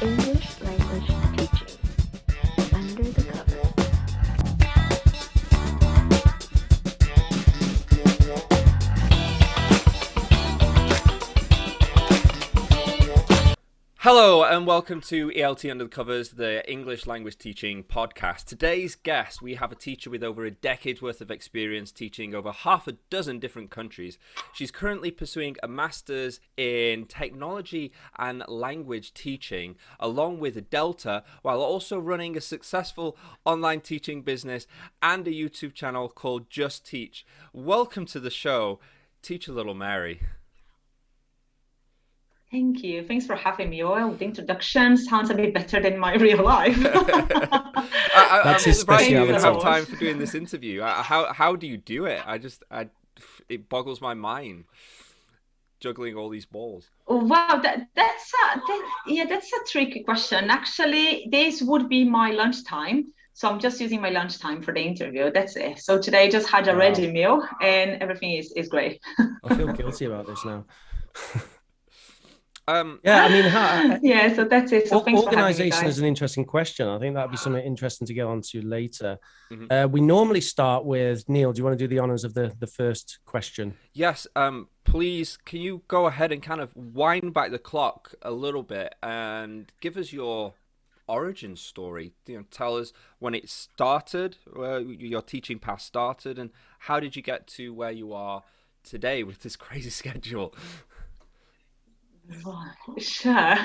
English language teaching. Under the covers. Hello and welcome to ELT Under the Covers, the English language teaching podcast. Today's guest, we have a teacher with over a decade's worth of experience teaching over half a dozen different countries. She's currently pursuing a master's in technology and language teaching, along with a Delta, while also running a successful online teaching business and a YouTube channel called JustTeach. Welcome to the show, Teacher Little Mary. Thank you. Thanks for having me. Well, the introduction sounds a bit better than my real life. I'm surprised you even have time for doing this interview. How do you do it? It boggles my mind, juggling all these balls. Wow, that's a tricky question. Actually, this would be my lunchtime. So I'm just using my lunchtime for the interview. That's it. So today I just had a ready meal and everything is great. I feel guilty about this now. So that's it. So organization is an interesting question. I think that'd be something interesting to get onto later. We normally start with Neil. Do you want to do the honors of the first question? Yes. Please, can you go ahead and kind of wind back the clock a little bit and give us your origin story? Tell us when it started, where your teaching path started, and how did you get to where you are today with this crazy schedule? Sure.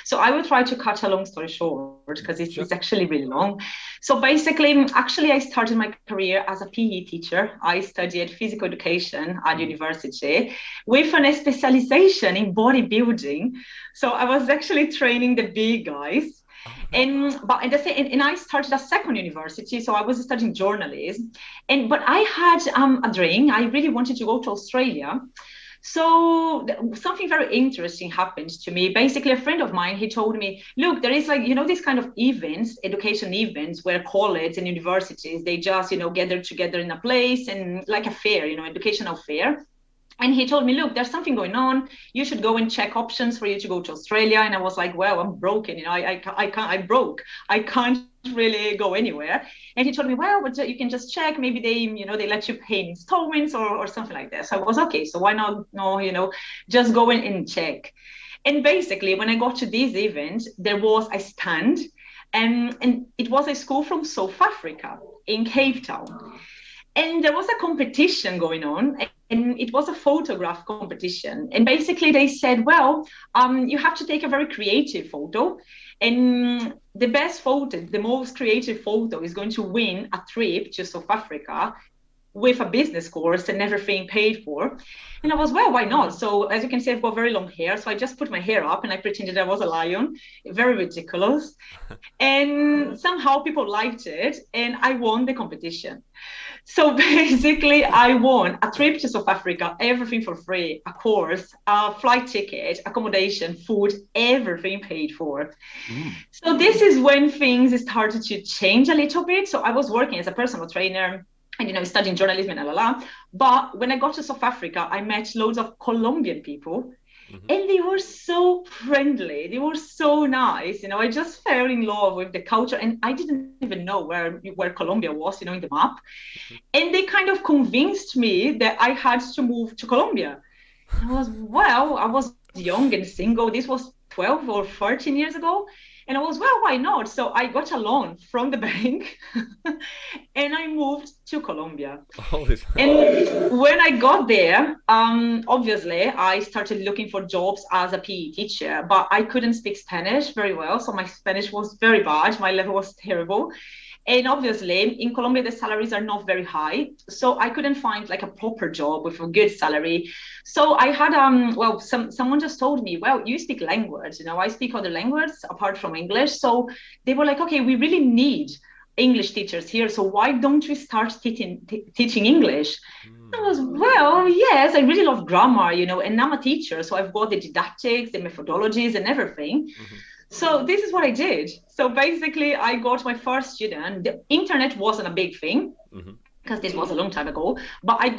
So I will try to cut a long story short because it's actually really long. So basically, I started my career as a PE teacher. I studied physical education at university with a specialization in bodybuilding. So I was actually training the big guys. And I started a second university, so I was studying journalism. But I had a dream. I really wanted to go to Australia. So something very interesting happened to me. Basically, a friend of mine, he told me, look, there is this kind of events, education events where colleges and universities, they just, gather together in a place and like a fair, educational fair. And he told me, look, there's something going on. You should go and check options for you to go to Australia. And I was like, well, I'm broken. I'm broke. I can't really go anywhere. And he told me, well, but you can just check. Maybe they let you pay in installments or something like that. So I was okay. So why not? No, just go in and check. And basically, when I got to this event, there was a stand, and it was a school from South Africa in Cape Town. And there was a competition going on, and it was a photograph competition. And basically they said, well, you have to take a very creative photo. And the best photo, the most creative photo is going to win a trip to South Africa with a business course and everything paid for. And I was, well, why not? So as you can see, I've got very long hair. So I just put my hair up and I pretended I was a lion. Very ridiculous. And somehow people liked it and I won the competition. So basically, I won a trip to South Africa, everything for free, a course, a flight ticket, accommodation, food, everything paid for. So this is when things started to change a little bit. So I was working as a personal trainer and, studying journalism and But when I got to South Africa, I met loads of Colombian people. And they were so friendly. They were so nice. I just fell in love with the culture. And I didn't even know where Colombia was, in the map. And they kind of convinced me that I had to move to Colombia. I was young and single. This was 12 or 13 years ago. And I was, well, why not? So I got a loan from the bank and I moved to Colombia. And when I got there, obviously, I started looking for jobs as a PE teacher, but I couldn't speak Spanish very well. So my Spanish was very bad. My level was terrible. And obviously, in Colombia, the salaries are not very high. So I couldn't find like a proper job with a good salary. So I had, someone just told me, well, you speak language. I speak other languages apart from English. So they were like, okay, we really need English teachers here. So why don't we start teaching English? I was, well, yes, I really love grammar, and I'm a teacher. So I've got the didactics, the methodologies and everything. So this is what I did. So basically, I got my first student. The internet wasn't a big thing because this was a long time ago. But I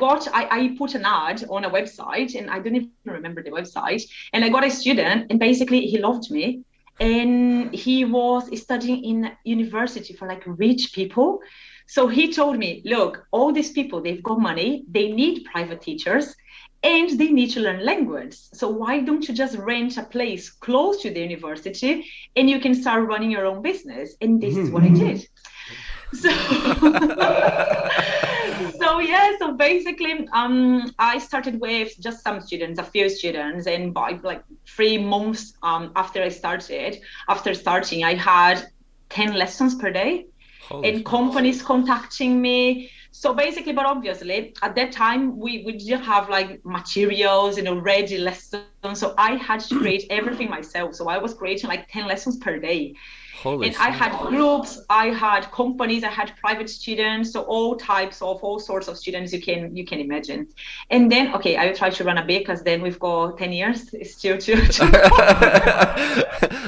put an ad on a website, and I don't even remember the website. And I got a student, and basically he loved me. and he was studying in university for like rich people. So he told me, look, all these people, they've got money, they need private teachers, and they need to learn language. So why don't you just rent a place close to the university and you can start running your own business? And this is what I did. So so basically I started with just some students, a few students, and by like 3 months after starting, I had 10 lessons per day. Holy and shit. companies contacting me. So basically, but obviously at that time we didn't have like materials, ready lessons. So I had to create everything myself. So I was creating like 10 lessons per day. Holy And I shit. had groups, I had companies, I had private students, so all sorts of students you can imagine. And then, okay, I will try to run a bit because then we've got 10 years still to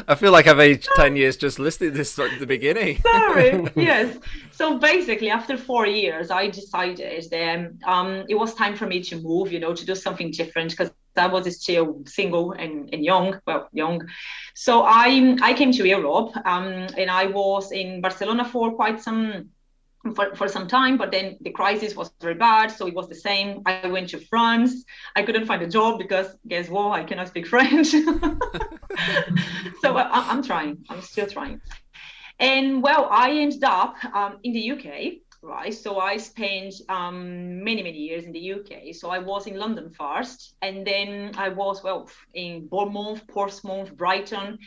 I feel like I've aged 10 years just listening to this at the beginning. Sorry. Yes. So basically, after 4 years, I decided that it was time for me to move, to do something different because I was still single and young. So I came to Europe, and I was in Barcelona for quite some time, but then the crisis was very bad, so it was the same. I went to France. I couldn't find a job because guess what? I cannot speak French. So I'm trying. I'm still trying. And well, I ended up in the UK, right? So I spent many years in the UK. So I was in London first, and then I was, in Bournemouth, Portsmouth, Brighton.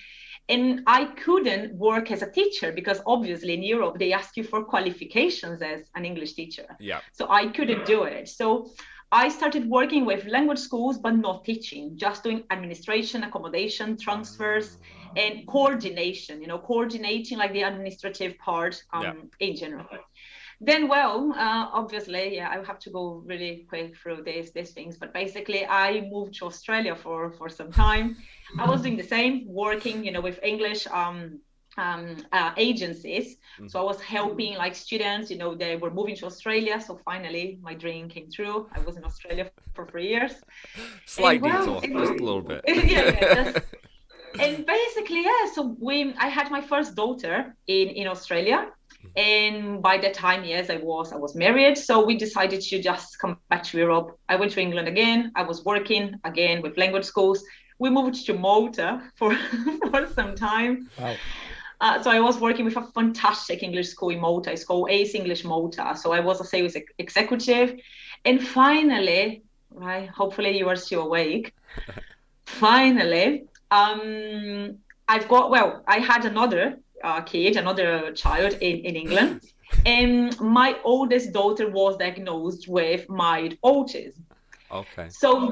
And I couldn't work as a teacher because obviously in Europe, they ask you for qualifications as an English teacher. Yeah. So I couldn't do it. So I started working with language schools, but not teaching, just doing administration, accommodation, transfers, and coordination, coordinating like the administrative part in general. Then, obviously, I have to go really quick through these things. But basically, I moved to Australia for some time. I was doing the same, working, with English agencies. So I was helping like students, they were moving to Australia. So finally, my dream came true. I was in Australia for 3 years. Slight detour, just a little bit. And basically, so I had my first daughter in Australia. And by that time, yes, I was married. So we decided to just come back to Europe. I went to England again. I was working again with language schools. We moved to Malta for some time. Wow. So I was working with a fantastic English school in Malta. It's called Ace English Malta. So I was a sales executive. And finally, right, hopefully you are still awake. Finally, I had another another child in England. And my oldest daughter was diagnosed with mild autism. Okay. So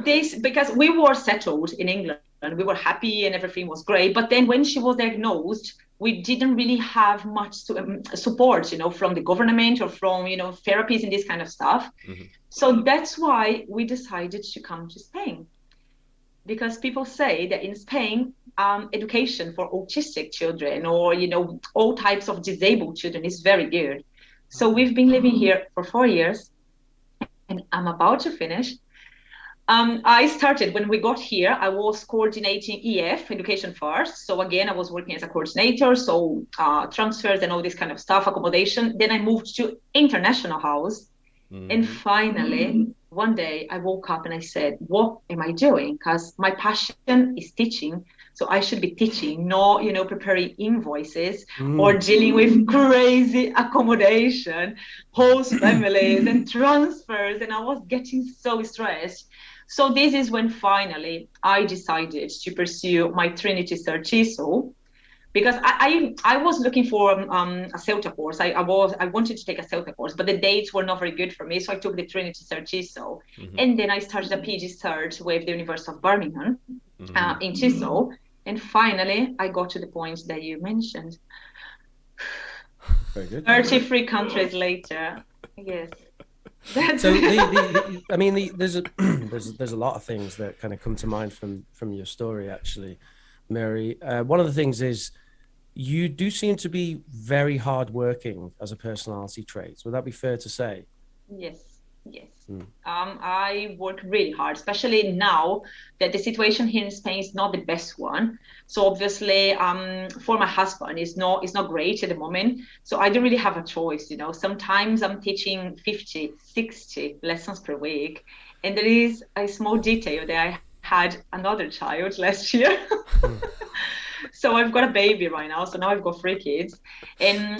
because we were settled in England, we were happy and everything was great. But then when she was diagnosed, we didn't really have much support, from the government or from, therapies and this kind of stuff. Mm-hmm. So that's why we decided to come to Spain. Because people say that in Spain, education for autistic children or, all types of disabled children is very good. So we've been living here for 4 years and I'm about to finish. I started when we got here, I was coordinating EF, education first. So again, I was working as a coordinator, so transfers and all this kind of stuff, accommodation. Then I moved to international house. Mm-hmm. And finally, one day I woke up and I said, what am I doing? Because my passion is teaching. So I should be teaching, not, preparing invoices or dealing with crazy accommodation, host families and transfers. And I was getting so stressed. So this is when finally I decided to pursue my Trinity Certiso. Because I was looking for a CELTA course. I wanted to take a CELTA course, but the dates were not very good for me. So I took the Trinity Certiso. Mm-hmm. And then I started a PG Cert with the University of Birmingham in TESOL. And finally, I got to the point that you mentioned. Very good. 33 countries later. Yes. So there's a lot of things that kind of come to mind from your story, actually, Mary. One of the things is you do seem to be very hardworking as a personality trait. Would that be fair to say? Yes. Yes. I work really hard, especially now that the situation here in Spain is not the best one. So obviously, for my husband, it's not great at the moment. So I don't really have a choice, Sometimes I'm teaching 50, 60 lessons per week. And there is a small detail that I had another child last year. So I've got a baby right now. So now I've got 3 kids.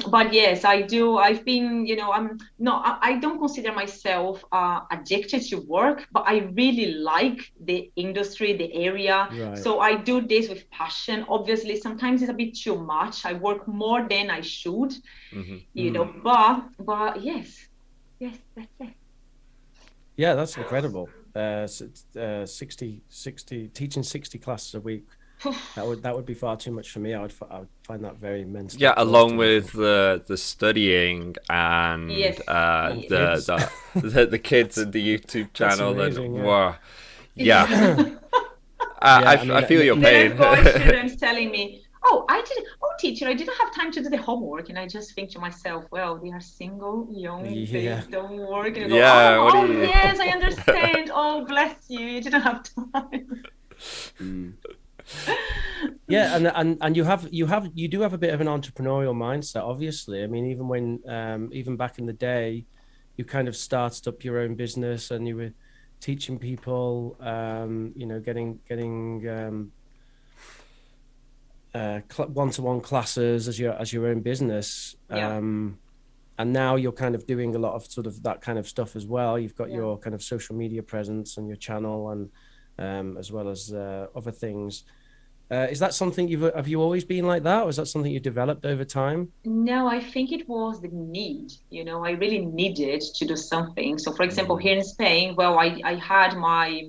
But yes, I do. I've been, I don't consider myself addicted to work, but I really like the industry, the area. Right. So I do this with passion. Obviously, sometimes it's a bit too much. I work more than I should, but yes, that's it. Yeah, that's incredible. 60, teaching 60 classes a week. That would be far too much for me. I would find that very mentally. Yeah, along with the studying and Yes. the kids and the YouTube channel. amazing, And yeah. yeah. I feel your pain. There are students telling me, teacher, I didn't have time to do the homework. And I just think to myself, well, they are single, young, they don't work. And I go, yes, I understand. Oh, bless you. You didn't have time. Yeah, and you do have a bit of an entrepreneurial mindset, obviously. I mean, even back in the day, you kind of started up your own business and you were teaching people, getting one-to-one classes as your own business. And now you're kind of doing a lot of sort of that kind of stuff as well. You've got your kind of social media presence and your channel, and as well as other things. Is that something have you always been like that, or is that something you developed over time? No, I think it was the need. I really needed to do something. So, for example, here in Spain, well, I had my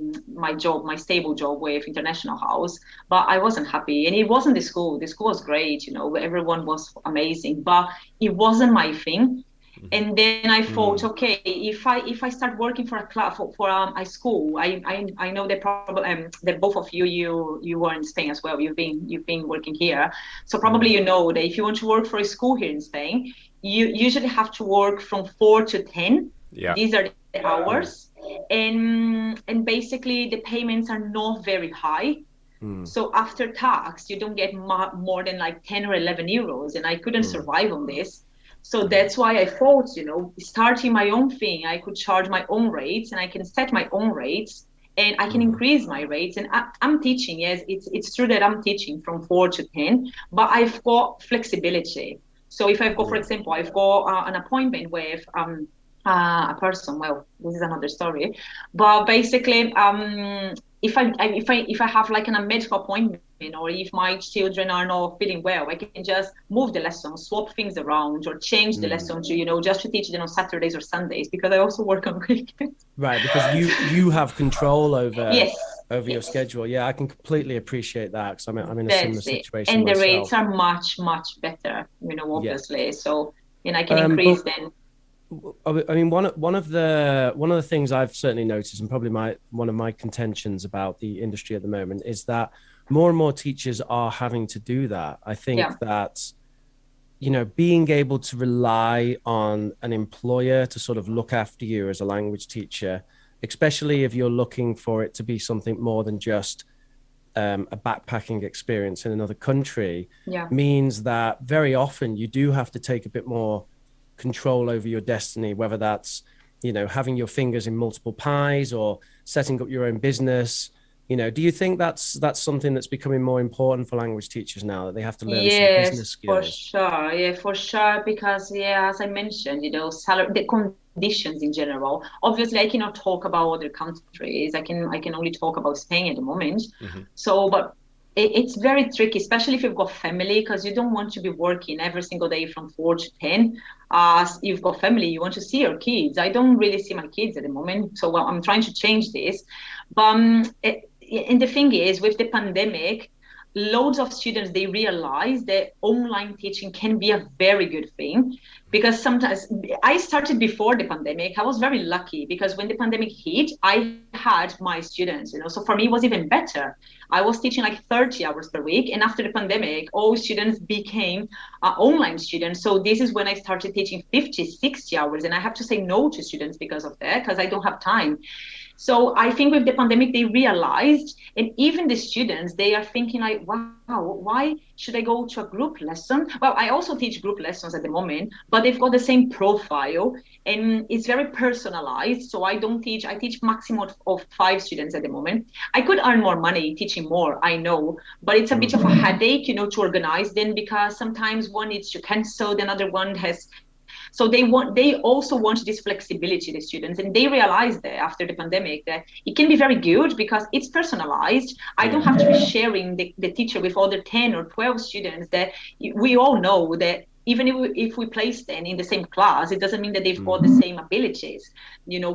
job, my stable job with International House, but I wasn't happy, and it wasn't the school. The school was great, everyone was amazing, but it wasn't my thing. And then I thought, okay, if I start working for a class for a school, I know that probably that both of you were in Spain as well. You've been working here, so probably you know that if you want to work for a school here in Spain, you usually have to work from 4 to 10. Yeah. These are the hours, and basically the payments are not very high. So after tax, you don't get more than like 10 or 11 euros, and I couldn't survive on this. So that's why I thought, starting my own thing, I could charge my own rates, and I can set my own rates, and I can increase my rates. And I'm teaching, yes, it's true that I'm teaching from 4 to 10, but I've got flexibility. So if I've got, for example, I've got an appointment with a person, well, this is another story, but basically, if I have like a medical appointment, or if my children are not feeling well, I can just move the lesson, swap things around, or change the lesson to, just to teach them on Saturdays or Sundays, because I also work on weekends. Right, because you have control over your Yes. schedule. Yeah, I can completely appreciate that, because I'm in a similar situation and the myself. rates are much, much better, obviously. Yeah. So, I can increase them. I mean, one of the things I've certainly noticed, and probably one of my contentions about the industry at the moment, is that more and more teachers are having to do that. I think that, being able to rely on an employer to sort of look after you as a language teacher, especially if you're looking for it to be something more than just a backpacking experience in another country, means that very often you do have to take a bit more control over your destiny, whether that's, having your fingers in multiple pies or setting up your own business. Do you think that's something that's becoming more important for language teachers now, that they have to learn some business skills? For sure. Yeah, for sure. Because as I mentioned, salary, the conditions in general. Obviously, I cannot talk about other countries. I can only talk about Spain at the moment. So, but it's very tricky, especially if you've got family, because you don't want to be working every single day from 4 to 10. You've got family, you want to see your kids. I don't really see my kids at the moment, so I'm trying to change this. But and the thing is, with the pandemic, loads of students, they realize that online teaching can be a very good thing, because sometimes I started before the pandemic. I was very lucky because when the pandemic hit, I had my students, so for me it was even better. I was teaching like 30 hours per week, and after the pandemic, all students became online students. So this is when I started teaching 50, 60 hours, and I have to say no to students because of that, because I don't have time. So I think with the pandemic, they realized, and even the students, they are thinking like, wow, why should I go to a group lesson? Well, I also teach group lessons at the moment, but they've got the same profile and it's very personalized. So I teach maximum of 5 students at the moment. I could earn more money teaching more, I know, but it's a bit of a headache, to organize then, because sometimes one needs to cancel, the other one has. So they also want this flexibility, the students, and they realize that after the pandemic that it can be very good because it's personalized. I don't have to be sharing the teacher with other 10 or 12 students that we all know that even if we place them in the same class, it doesn't mean that they've got the same abilities.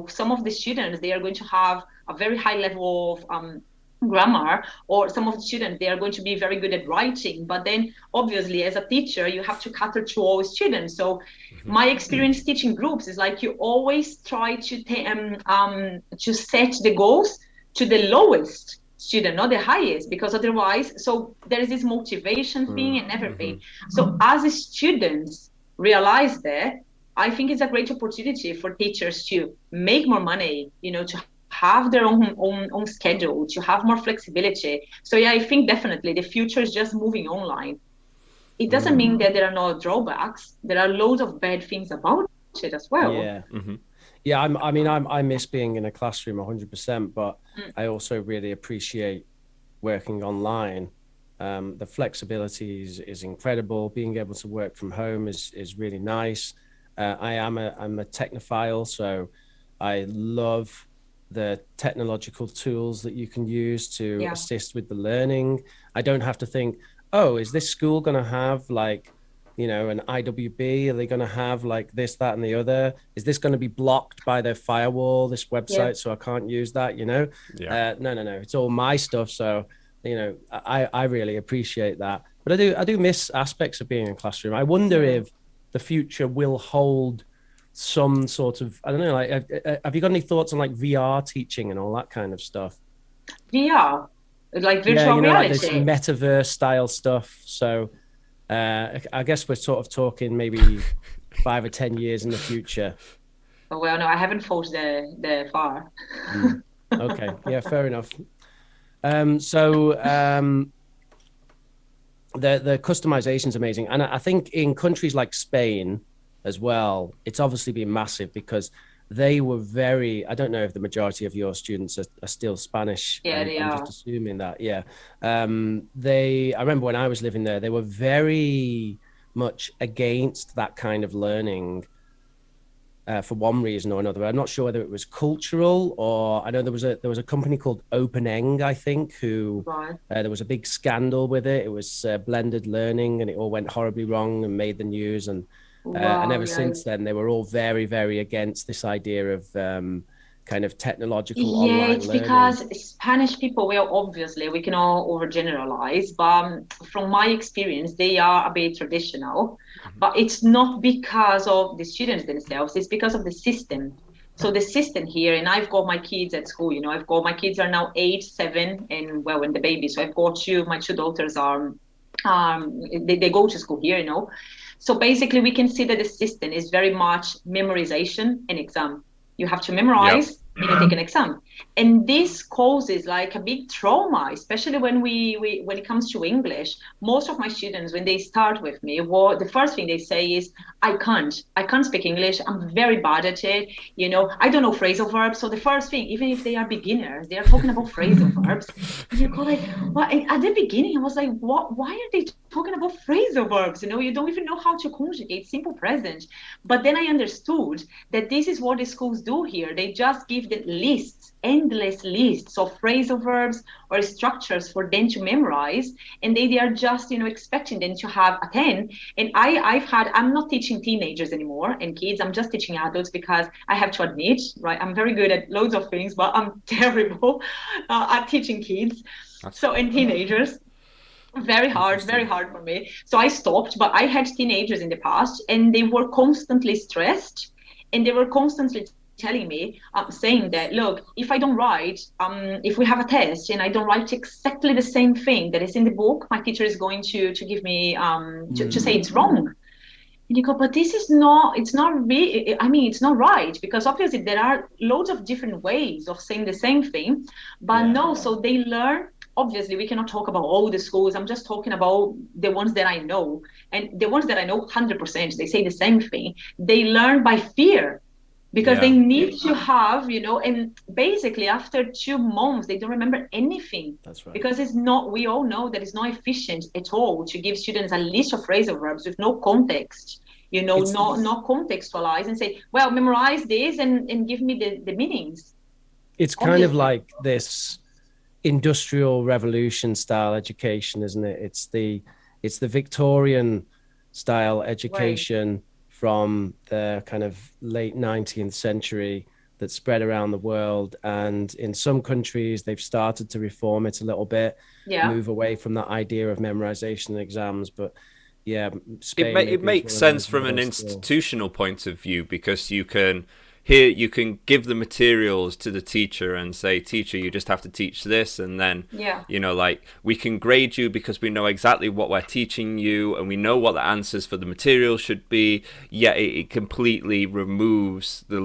Some of the students, they are going to have a very high level of grammar, or some of the students, they are going to be very good at writing, but then obviously as a teacher you have to cater to all students. So my experience teaching groups is like you always try to set the goals to the lowest student, not the highest, because otherwise, so there is this motivation thing and everything. So as the students realize that, I think it's a great opportunity for teachers to make more money, to have their own schedule, to have more flexibility. So yeah, I think definitely the future is just moving online. It doesn't mean that there are no drawbacks. There are loads of bad things about it as well. Yeah. Yeah, I miss being in a classroom 100%, but I also really appreciate working online. The flexibility is incredible. Being able to work from home is really nice. I'm a technophile, so I love the technological tools that you can use to assist with the learning. I don't have to think, oh, is this school going to have like, an IWB? Are they going to have like this, that, and the other? Is this going to be blocked by their firewall, this website, so I can't use that, No. It's all my stuff. So, I really appreciate that. But I do miss aspects of being in a classroom. I wonder if the future will hold some sort of, I don't know, like, have you got any thoughts on like VR teaching and all that kind of stuff? VR, like virtual reality, like this metaverse style stuff. So I guess we're sort of talking maybe 5 or 10 years in the future. Oh, well, no, I haven't thought the far. Okay, yeah, fair enough. The customization is amazing, and I think in countries like Spain as well, it's obviously been massive because they were very, I don't know if the majority of your students are still Spanish. Yeah, they are. I'm just assuming that, yeah. I remember when I was living there, they were very much against that kind of learning for one reason or another. I'm not sure whether it was cultural, or I know there was a company called OpenEng, I think, who there was a big scandal with it. It was blended learning, and it all went horribly wrong and made the news. And ever since then, they were all very, very against this idea of kind of technological online it's learning. Because Spanish people, well, obviously we can all overgeneralize, but from my experience, they are a bit traditional. But it's not because of the students themselves, it's because of the system. So the system here, and I've got my kids at school, my kids are now 8, 7, and when the baby. So I've got my 2 daughters are, they go to school here, So basically we can see that the system is very much memorization and exam. You have to memorize and you take an exam. And this causes like a big trauma, especially when when it comes to English. Most of my students, when they start with me, the first thing they say is, I can't speak English. I'm very bad at it. I don't know phrasal verbs. So the first thing, even if they are beginners, they are talking about phrasal verbs. And you go like, well, at the beginning, I was like, what? Why are they talking about phrasal verbs? You don't even know how to conjugate simple present. But then I understood that this is what the schools do here. They just give the lists, endless lists of phrasal verbs or structures for them to memorize, and they are just expecting them to have a 10. And I'm not teaching teenagers anymore and kids. I'm just teaching adults because I have to admit, right, I'm very good at loads of things, but I'm terrible at teaching kids and teenagers. very hard for me. So I stopped, but I had teenagers in the past and they were constantly stressed and they were constantly telling me, saying that, look, if I don't write, if we have a test and I don't write exactly the same thing that is in the book, my teacher is going to give me, to say it's wrong. And you go, but this is not, it's not really, I mean, it's not right, because obviously there are loads of different ways of saying the same thing, but no, so they learn. Obviously, we cannot talk about all the schools. I'm just talking about the ones that I know. And the ones that I know, 100%, they say the same thing. They learn by fear because they need to have, and basically after 2 months, they don't remember anything. That's right. Because it's not, we all know that it's not efficient at all to give students a list of phrasal verbs with no context, not contextualize and say, well, memorize this and give me the meanings. It's kind of like this industrial revolution style education, isn't it? It's the Victorian style education from the kind of late 19th century that spread around the world. And in some countries, they've started to reform it a little bit, move away from that idea of memorization and exams. But Spain, it makes sense from an institutional point of view, because you can give the materials to the teacher and say, teacher, you just have to teach this, and then we can grade you because we know exactly what we're teaching you and we know what the answers for the material should be. It completely removes the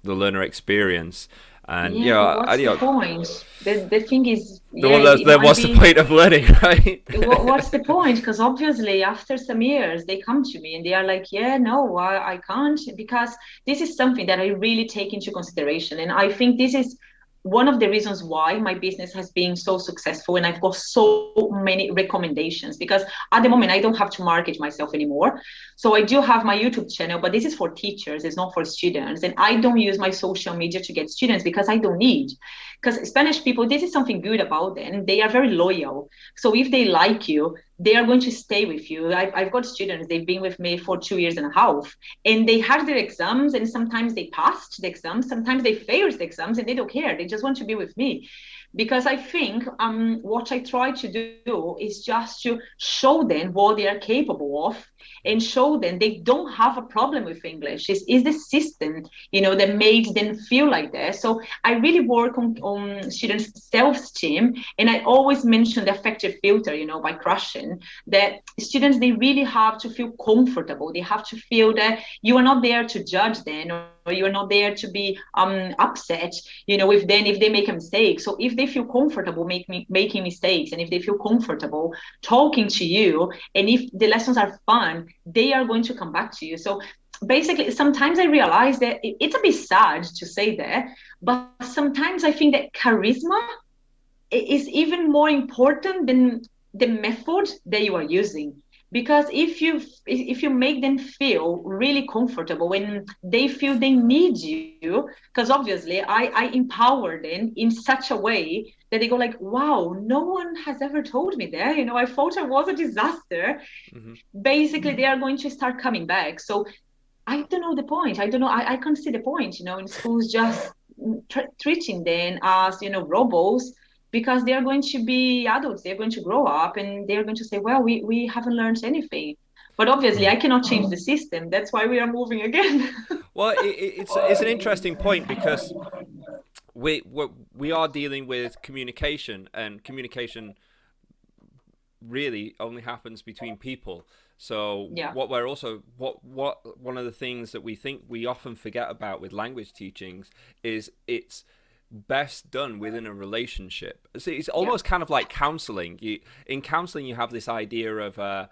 learner experience. And what's the point? The thing is, what's the point of learning, right? What's the point? Because obviously after some years they come to me and they are like, no, I can't, because this is something that I really take into consideration. And I think this is one of the reasons why my business has been so successful and I've got so many recommendations, because at the moment I don't have to market myself anymore. So I do have my YouTube channel, but this is for teachers, it's not for students. And I don't use my social media to get students because I don't need. Because Spanish people, this is something good about them. They are very loyal. So if they like you, they are going to stay with you. I've got students, they've been with me for 2.5 years, and they had their exams, and sometimes they passed the exams, sometimes they failed the exams, and they don't care. They just want to be with me. Because I think what I try to do is just to show them what they are capable of and show them they don't have a problem with English. It's the system, that made them feel like that. So I really work on students' self-esteem, and I always mention the affective filter, by Krashen, that students, they really have to feel comfortable. They have to feel that you are not there to judge them, or you are not there to be upset, with them if they make a mistake. So if they feel comfortable making mistakes, and if they feel comfortable talking to you, and if the lessons are fun, they are going to come back to you. So basically, sometimes I realize that it's a bit sad to say that, but sometimes I think that charisma is even more important than the method that you are using. Because if you make them feel really comfortable when they feel they need you, because obviously I empower them in such a way that they go like, wow, no one has ever told me that, I thought I was a disaster. Basically, they are going to start coming back. So I don't know the point. I don't know. I can't see the point, in schools just treating them as, robots, because they're going to be adults. They're going to grow up and they're going to say, well, we haven't learned anything. But obviously, I cannot change the system. That's why we are moving again. Well, it's an interesting point, because we are dealing with communication, and communication really only happens between people. So what one of the things that we think we often forget about with language teachings is it's best done within a relationship. So it's almost kind of like counseling. In counseling, you have this idea of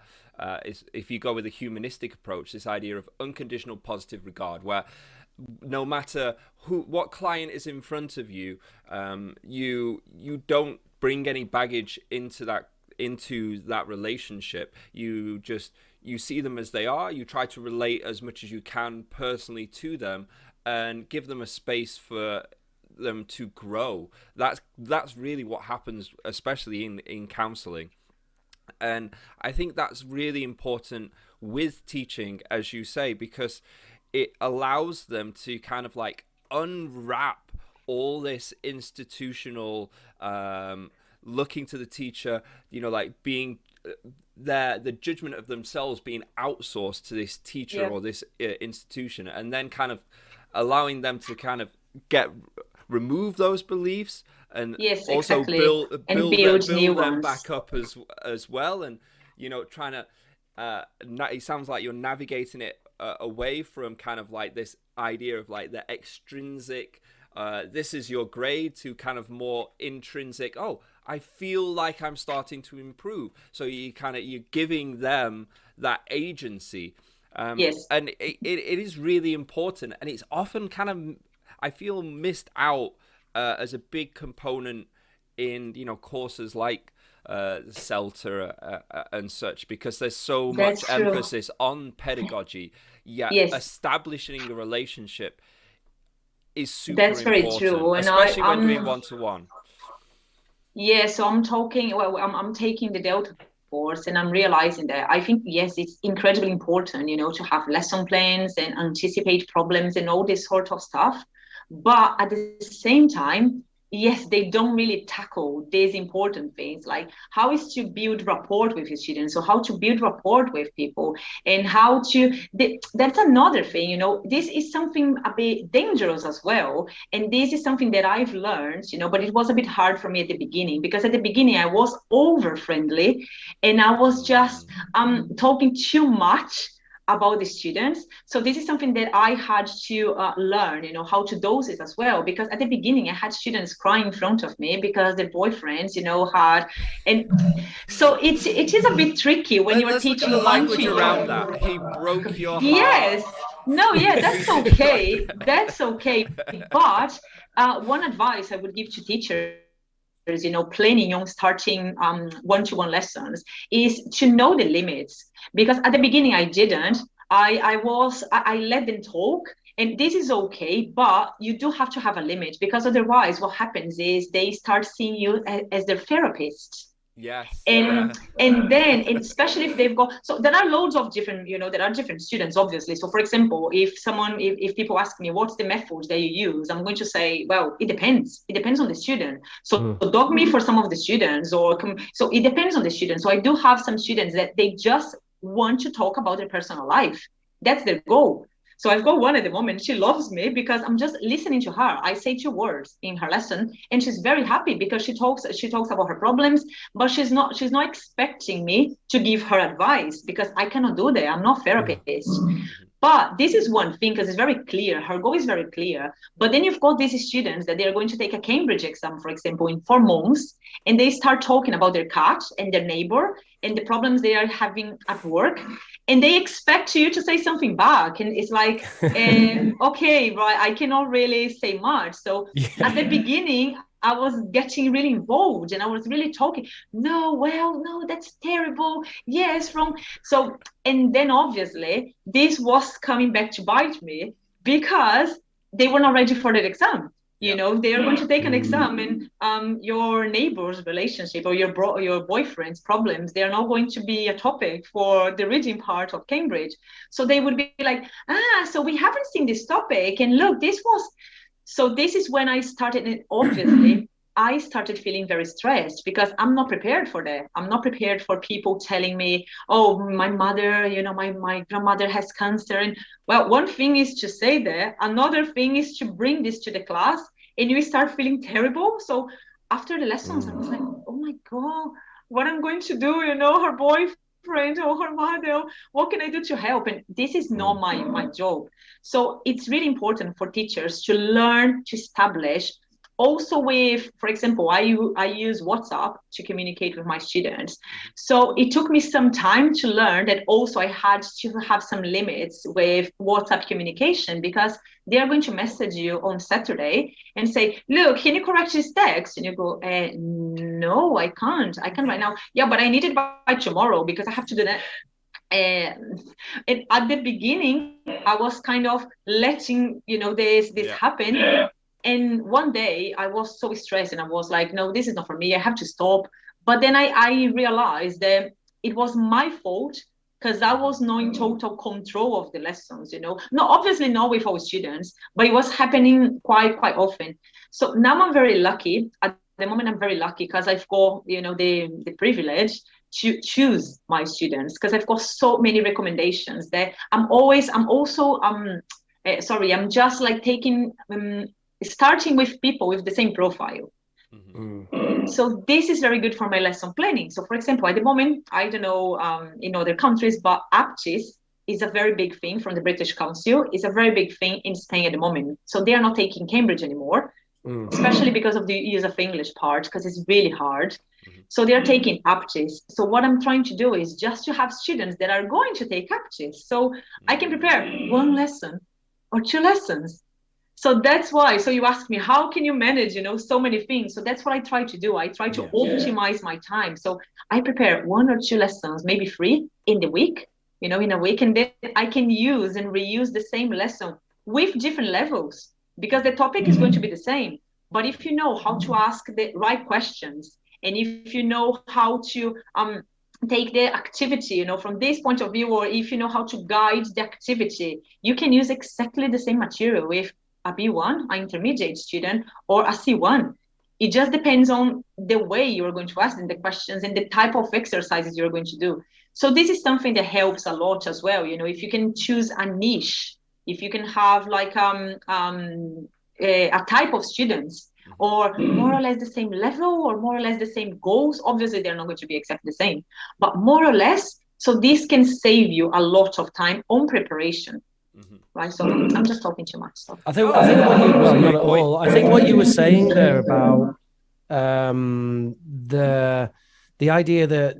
if you go with a humanistic approach, this idea of unconditional positive regard, where no matter what client is in front of you, you don't bring any baggage into that relationship. You see them as they are. You try to relate as much as you can personally to them and give them a space for them to grow. That's really what happens, especially in counseling. And I think that's really important with teaching, as you say, because it allows them to kind of like unwrap all this institutional looking to the teacher, like being the judgment of themselves being outsourced to this teacher or this institution, and then kind of allowing them to kind of remove those beliefs and also exactly. build new them ones back up as well. And trying to it sounds like you're navigating it away from kind of like this idea of like the extrinsic this is your grade, to kind of more intrinsic, I feel like I'm starting to improve. So you're giving them that agency. And it is really important, and it's often kind of, I feel, missed out as a big component in courses like CELTA and such, because there's so much emphasis on pedagogy, yet establishing a relationship is super important, very true. And especially when doing one-to-one. So I'm taking the Delta course, and I'm realizing that I think, it's incredibly important, to have lesson plans and anticipate problems and all this sort of stuff. But at the same time, they don't really tackle these important things, like how is to build rapport with your students, so how to build rapport with people, and how to, that's another thing, this is something a bit dangerous as well. And this is something that I've learned, but it was a bit hard for me at the beginning, because at the beginning I was over friendly, and I was just talking too much about the students. So this is something that I had to learn, how to dose it as well. Because at the beginning, I had students crying in front of me because their boyfriends, had, and so it is a bit tricky when you're teaching the language around that. He broke your heart. Yes. No, that's okay. That's okay. But one advice I would give to teachers, planning on starting one-to-one lessons, is to know the limits. Because at the beginning I didn't. I let them talk, and this is okay, but you do have to have a limit, because otherwise what happens is they start seeing you as their therapist. And then, and especially if they've got, so there are loads of different, there are different students, obviously. So for example, if people ask me what's the method that you use, I'm going to say, well, it depends on the student. So dog me for some of the students, so it depends on the student. So I do have some students that they just want to talk about their personal life. That's their goal. So I've got one at the moment. She loves me because I'm just listening to her. I say 2 words in her lesson, and she's very happy because she talks about her problems, but she's not expecting me to give her advice, because I cannot do that. I'm not a therapist. But this is one thing, because it's very clear. Her goal is very clear. But then you've got these students that they are going to take a Cambridge exam, for example, in 4 months, and they start talking about their cat and their neighbor and the problems they are having at work. And they expect you to say something back. And it's like, okay, right, I cannot really say much. So at the beginning, I was getting really involved, and I was really talking. No, that's terrible. Yes, wrong. So, and then obviously this was coming back to bite me, because they were not ready for that exam. They are going to take an exam, and your neighbor's relationship or your boyfriend's problems, they are not going to be a topic for the reading part of Cambridge. So they would be like, so we haven't seen this topic, and look, this was. So this is when I started, and obviously I started feeling very stressed, because I'm not prepared for that. I'm not prepared for people telling me, oh, my mother, my grandmother has cancer. And well, one thing is to say that, another thing is to bring this to the class, and you start feeling terrible. So after the lessons, I was like, oh my God, what I'm going to do, her boyfriend or her mother, what can I do to help? And this is not my job. So it's really important for teachers to learn to establish, also with, for example, I use WhatsApp to communicate with my students. So it took me some time to learn that also I had to have some limits with WhatsApp communication, because they are going to message you on Saturday and say, look, can you correct this text? And you go, no, I can't right now. Yeah, but I need it by tomorrow, because I have to do that. And at the beginning, I was kind of letting, this happen. And one day I was so stressed, and I was like, no, this is not for me. I have to stop. But then I realized that it was my fault, because I was not in total control of the lessons, No, obviously not with all students, but it was happening quite often. So now I'm very lucky. At the moment I'm very lucky because I've got, the privilege to choose my students, because I've got so many recommendations that I'm just like starting with people with the same profile. So this is very good for my lesson planning. So for example, at the moment, I don't know in other countries, but APTIS is a very big thing from the British Council. It's a very big thing in Spain at the moment. So they are not taking Cambridge anymore, especially because of the use of English part, because it's really hard. So they're taking APTIS. So what I'm trying to do is just to have students that are going to take APTIS. So I can prepare one lesson or two lessons. So that's why. So you ask me, how can you manage, so many things? So that's what I try to do. I try to optimize my time. So I prepare one or two lessons, maybe 3 in the week, in a week, and then I can use and reuse the same lesson with different levels, because the topic is going to be the same. But if you know how to ask the right questions, and if you know how to take the activity, from this point of view, or if you know how to guide the activity, you can use exactly the same material with a B1, an intermediate student, or a C1. It just depends on the way you're going to ask them the questions and the type of exercises you're going to do. So this is something that helps a lot as well. If you can choose a niche, if you can have like a type of students, or more or less the same level, or more or less the same goals. Obviously, they're not going to be exactly the same, but more or less. So this can save you a lot of time on preparation. Right, so I'm just talking too much. So. I think what you not at all. I think what you were saying there about the idea that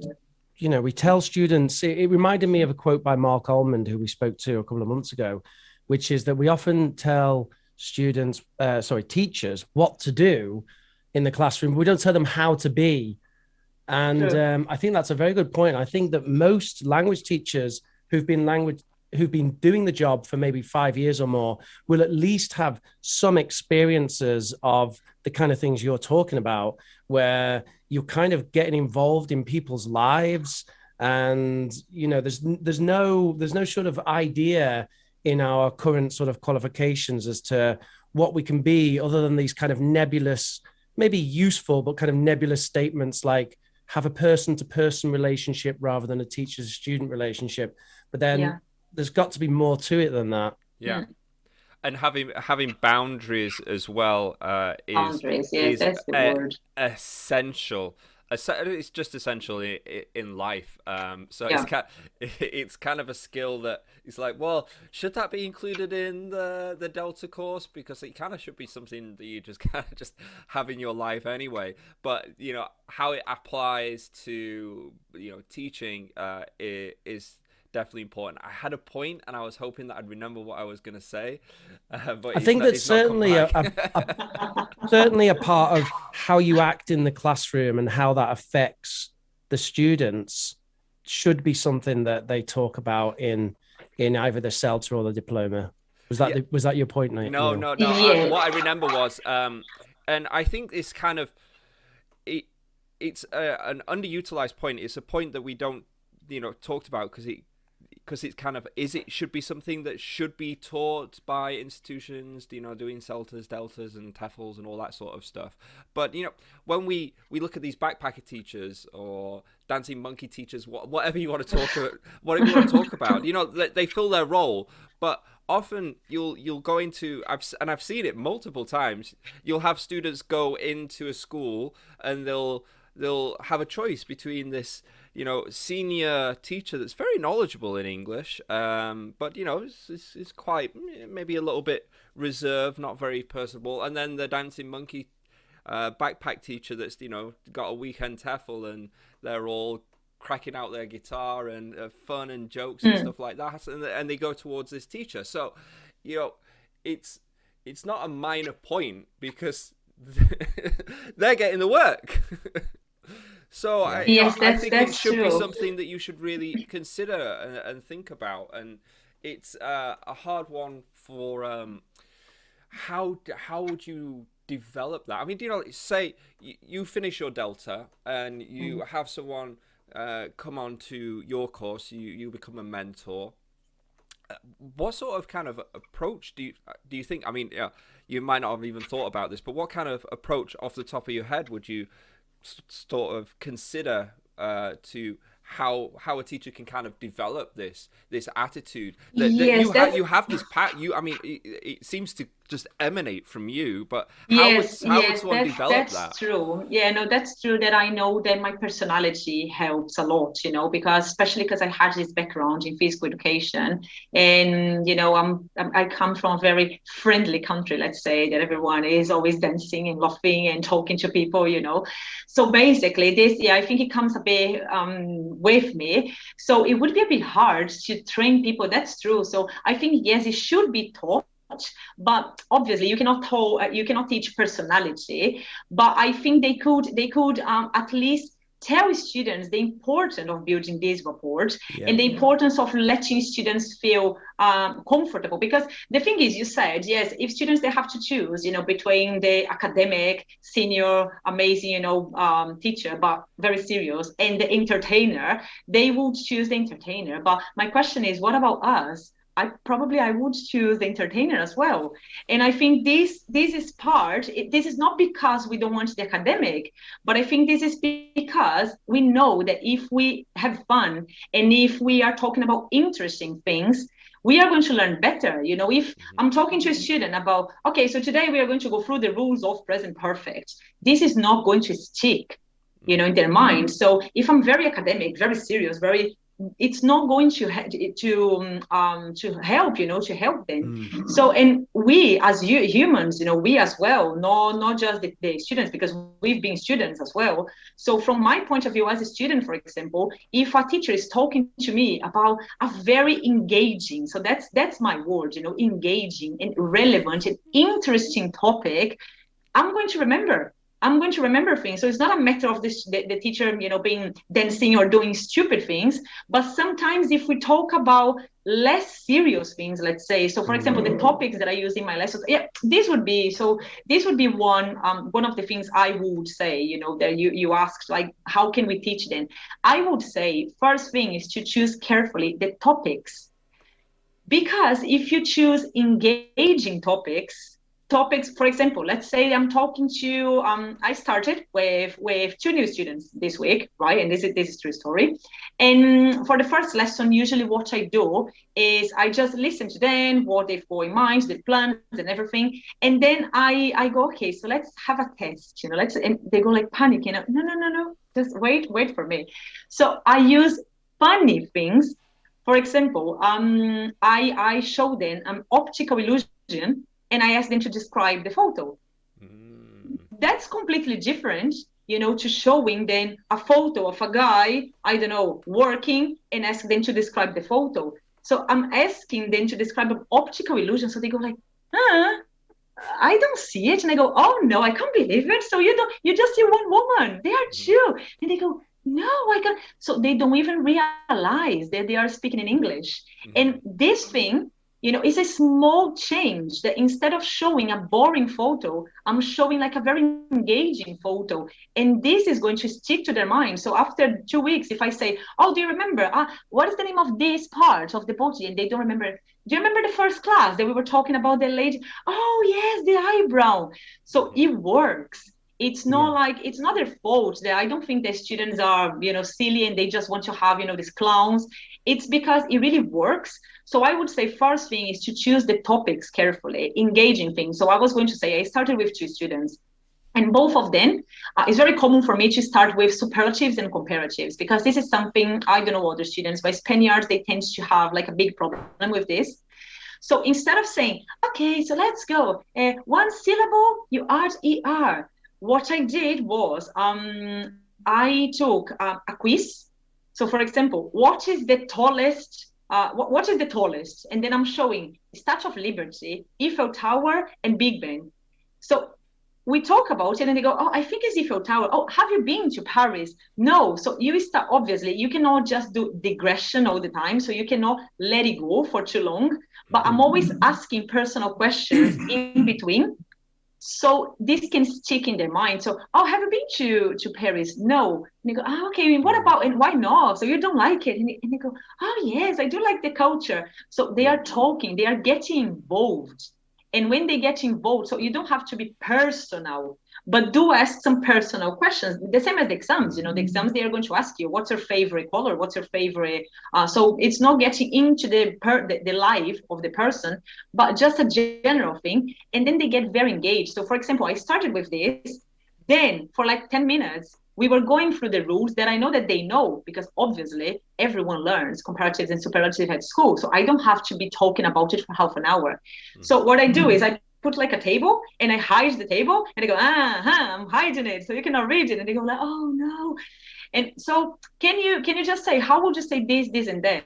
we tell students. It reminded me of a quote by Mark Almond, who we spoke to a couple of months ago, which is that we often tell teachers what to do in the classroom. We don't tell them how to be, and I think that's a very good point. I think that most language teachers who've been doing the job for maybe 5 years or more will at least have some experiences of the kind of things you're talking about, where you're kind of getting involved in people's lives. And, there's no sort of idea in our current sort of qualifications as to what we can be, other than these kind of nebulous, maybe useful, but kind of nebulous statements like have a person-to-person relationship rather than a teacher-to-student relationship. But then there's got to be more to it than that. Yeah. And having boundaries as well is that's the word. Essential. It's just essential in life. So it's kind of a skill that it's like, well, should that be included in the Delta course? Because it kind of should be something that you just kind of just have in your life anyway. But how it applies to teaching is definitely important. I had a point and I was hoping that I'd remember what I was going to say, but I think that's certainly certainly a part of how you act in the classroom and how that affects the students should be something that they talk about in either the CELTA or the diploma. Was that your point, Nate? No. Yeah. What I remember was, and I think it's kind of it's an underutilized point. It's a point that we don't talked about because it's kind of it should be something that should be taught by institutions, doing CELTAs, Deltas, and TEFLs and all that sort of stuff. But when we look at these backpacker teachers or dancing monkey teachers, whatever you want to talk about, they fill their role. But often you'll go into I've seen it multiple times. You'll have students go into a school and they'll have a choice between this senior teacher that's very knowledgeable in English, but it's quite maybe a little bit reserved, not very personable, and then the dancing monkey backpack teacher that's got a weekend TEFL and they're all cracking out their guitar and fun and jokes and stuff like that, and they go towards this teacher. So it's not a minor point because they're getting the work. So I think it should be something that you should really consider and think about, and it's a hard one for how would you develop that? I mean, say you finish your Delta and you have someone come on to your course, you become a mentor, What sort of kind of approach do you think? I mean, you might not have even thought about this, but what kind of approach off the top of your head would you sort of consider to how a teacher can kind of develop this attitude that you have this I mean, it seems to just emanate from you, but how would someone develop that? That's true. Yeah, no, that's true. That I know that my personality helps a lot, because especially because I had this background in physical education, and I come from a very friendly country, let's say, that everyone is always dancing and laughing and talking to people, So basically, this, I think it comes a bit with me. So it would be a bit hard to train people. That's true. So I think yes, it should be taught. But obviously you cannot teach personality, but I think they could at least tell students the importance of building this rapport and the importance of letting students feel comfortable. Because the thing is, you said, yes, if students, they have to choose, between the academic, senior, amazing, teacher, but very serious, and the entertainer, they would choose the entertainer. But my question is, what about us? I would choose the entertainer as well. And I think this is this is not because we don't want the academic, but I think this is because we know that if we have fun and if we are talking about interesting things, we are going to learn better. If I'm talking to a student about, okay, so today we are going to go through the rules of present perfect, this is not going to stick, in their mind. So if I'm very academic, very serious, it's not going to help, to help them. So, and we as humans, we as well, not just the students, because we've been students as well. So from my point of view as a student, for example, if a teacher is talking to me about a very engaging, so that's my word, engaging and relevant and interesting topic, I'm going to remember things. So it's not a matter of the teacher, being dancing or doing stupid things. But sometimes if we talk about less serious things, let's say, so for example, the topics that I use in my lessons, this would be one of the things I would say, that you asked, like, how can we teach them? I would say first thing is to choose carefully the topics. Because if you choose engaging topics, for example, let's say I'm talking to, I started with 2 new students this week, right? And this is true story. And for the first lesson, usually what I do is I just listen to them, what they've got in mind, the plans and everything. And then I go, okay, so let's have a test, and they go like panicking. No, just wait for me. So I use funny things. For example, I show them an optical illusion, and I ask them to describe the photo. That's completely different, to showing them a photo of a guy, I don't know, working, and ask them to describe the photo. So I'm asking them to describe an optical illusion. So they go like, I don't see it. And I go, oh no, I can't believe it. So you just see one woman. They are 2. And they go, no, I can't. So they don't even realize that they are speaking in English. And this thing, it's a small change, that instead of showing a boring photo, I'm showing like a very engaging photo. And this is going to stick to their mind. So after 2 weeks, if I say, oh, do you remember, what is the name of this part of the body? And they don't remember. Do you remember the first class that we were talking about the lady? Oh, yes, the eyebrow. So it works. It's not like, it's not their fault. That I don't think the students are, silly and they just want to have, these clowns. It's because it really works. So I would say first thing is to choose the topics carefully, engaging things. So I was going to say, I started with 2 students. And both of them, it's very common for me to start with superlatives and comparatives, because this is something, I don't know other students, but Spaniards, they tend to have like a big problem with this. So instead of saying, okay, so let's go, 1 syllable, you add ER. What I did was I took a quiz. So for example, what is the tallest? What is the tallest? And then I'm showing Statue of Liberty, Eiffel Tower, and Big Ben. So we talk about it and they go, oh, I think it's Eiffel Tower. Oh, have you been to Paris? No. So you start, obviously, you cannot just do digression all the time. So you cannot let it go for too long. But I'm always asking personal questions in between. So this can stick in their mind. So, oh, have you been to Paris? No. And they go, oh, okay, what about, and why not? So you don't like it? And they go, oh, yes, I do like the culture. So they are talking, they are getting involved. And when they get involved, so you don't have to be personal, but do ask some personal questions. The same as the exams, the exams, they are going to ask you, what's your favorite color? What's your favorite? So it's not getting into the life of the person, but just a general thing. And then they get very engaged. So for example, I started with this, then for like 10 minutes, we were going through the rules that I know that they know, because obviously everyone learns comparatives and superlatives at school. So I don't have to be talking about it for half an hour. So what I do is I put like a table and I hide the table and I go, I'm hiding it so you cannot read it. And they go like, oh no. And so can you just say, how would you say this and that?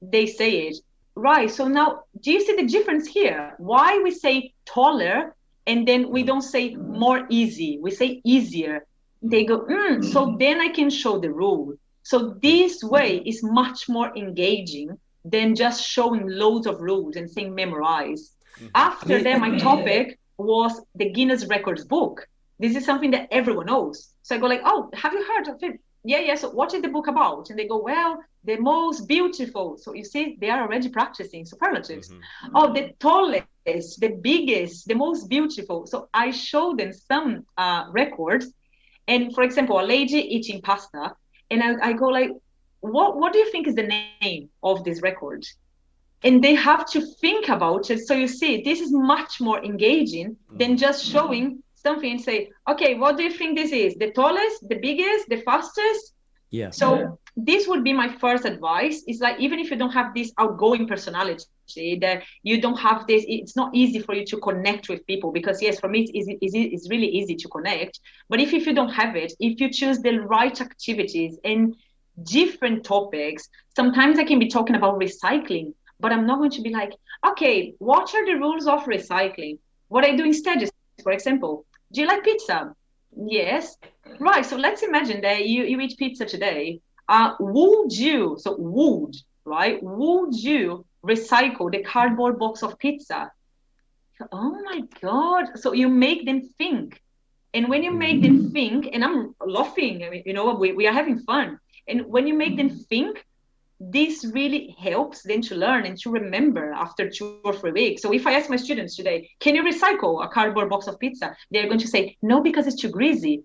They say it. Right. So now do you see the difference here? Why we say taller and then we don't say more easy, we say easier. They go, so then I can show the rule. So this way is much more engaging than just showing loads of rules and saying memorize. After that, my topic was the Guinness Records book. This is something that everyone knows. So I go like, oh, have you heard of it? Yeah. So what is the book about? And they go, well, the most beautiful. So you see, they are already practicing superlatives. Oh, the tallest, the biggest, the most beautiful. So I show them some records. And for example, a lady eating pasta, and I go like, what do you think is the name of this record? And they have to think about it. So you see, this is much more engaging than just showing something and say, okay, what do you think this is? The tallest, the biggest, the fastest? Yeah. So this would be my first advice. It's like, even if you don't have this outgoing personality, that you don't have this, it's not easy for you to connect with people, because yes, for me it's really easy to connect. But if you don't have it, if you choose the right activities and different topics, sometimes I can be talking about recycling, but I'm not going to be like, okay, what are the rules of recycling? What I do instead is, for example, do you like pizza? Yes. Right. So let's imagine that you eat pizza today. Would you recycle the cardboard box of pizza? Oh my God. So you make them think. And when you make them think, and I'm laughing, I mean, we are having fun. And when you make them think, this really helps them to learn and to remember after 2 or 3 weeks. So if I ask my students today, can you recycle a cardboard box of pizza? They're going to say, no, because it's too greasy.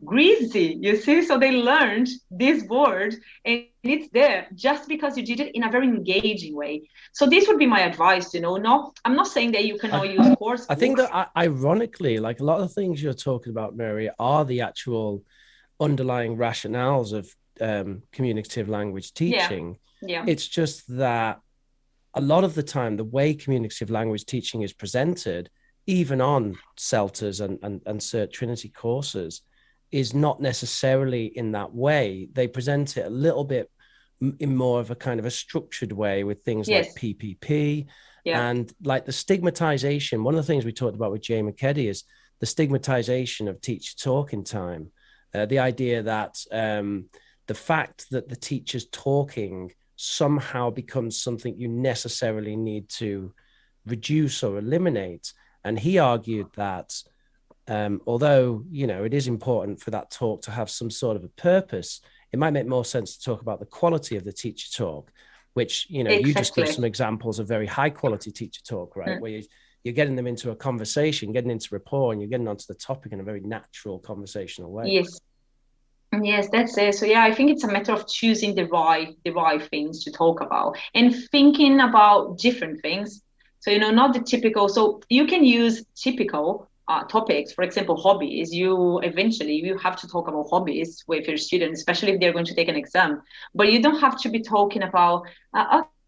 Greasy, you see? So they learned this word and it's there just because you did it in a very engaging way. So this would be my advice, No, I'm not saying that you cannot use course books. I think that ironically, like a lot of things you're talking about, Mary, are the actual underlying rationales of communicative language teaching. Yeah. It's just that a lot of the time, the way communicative language teaching is presented, even on CELTAs and Cert Trinity courses, is not necessarily in that way. They present it a little bit in more of a kind of a structured way with things like PPP and like the stigmatization. One of the things we talked about with Jay McKeddy is the stigmatization of teacher talking time. The idea that the fact that the teacher's talking somehow becomes something you necessarily need to reduce or eliminate. And he argued that although, it is important for that talk to have some sort of a purpose, it might make more sense to talk about the quality of the teacher talk, which, Exactly. You just give some examples of very high quality teacher talk, right? Where you're getting them into a conversation, getting into rapport, and you're getting onto the topic in a very natural conversational way. Yes, that's it. So yeah, I think it's a matter of choosing the right things to talk about and thinking about different things. So, not the typical. So you can use typical topics, for example, hobbies. You have to talk about hobbies with your students, especially if they're going to take an exam. But you don't have to be talking about,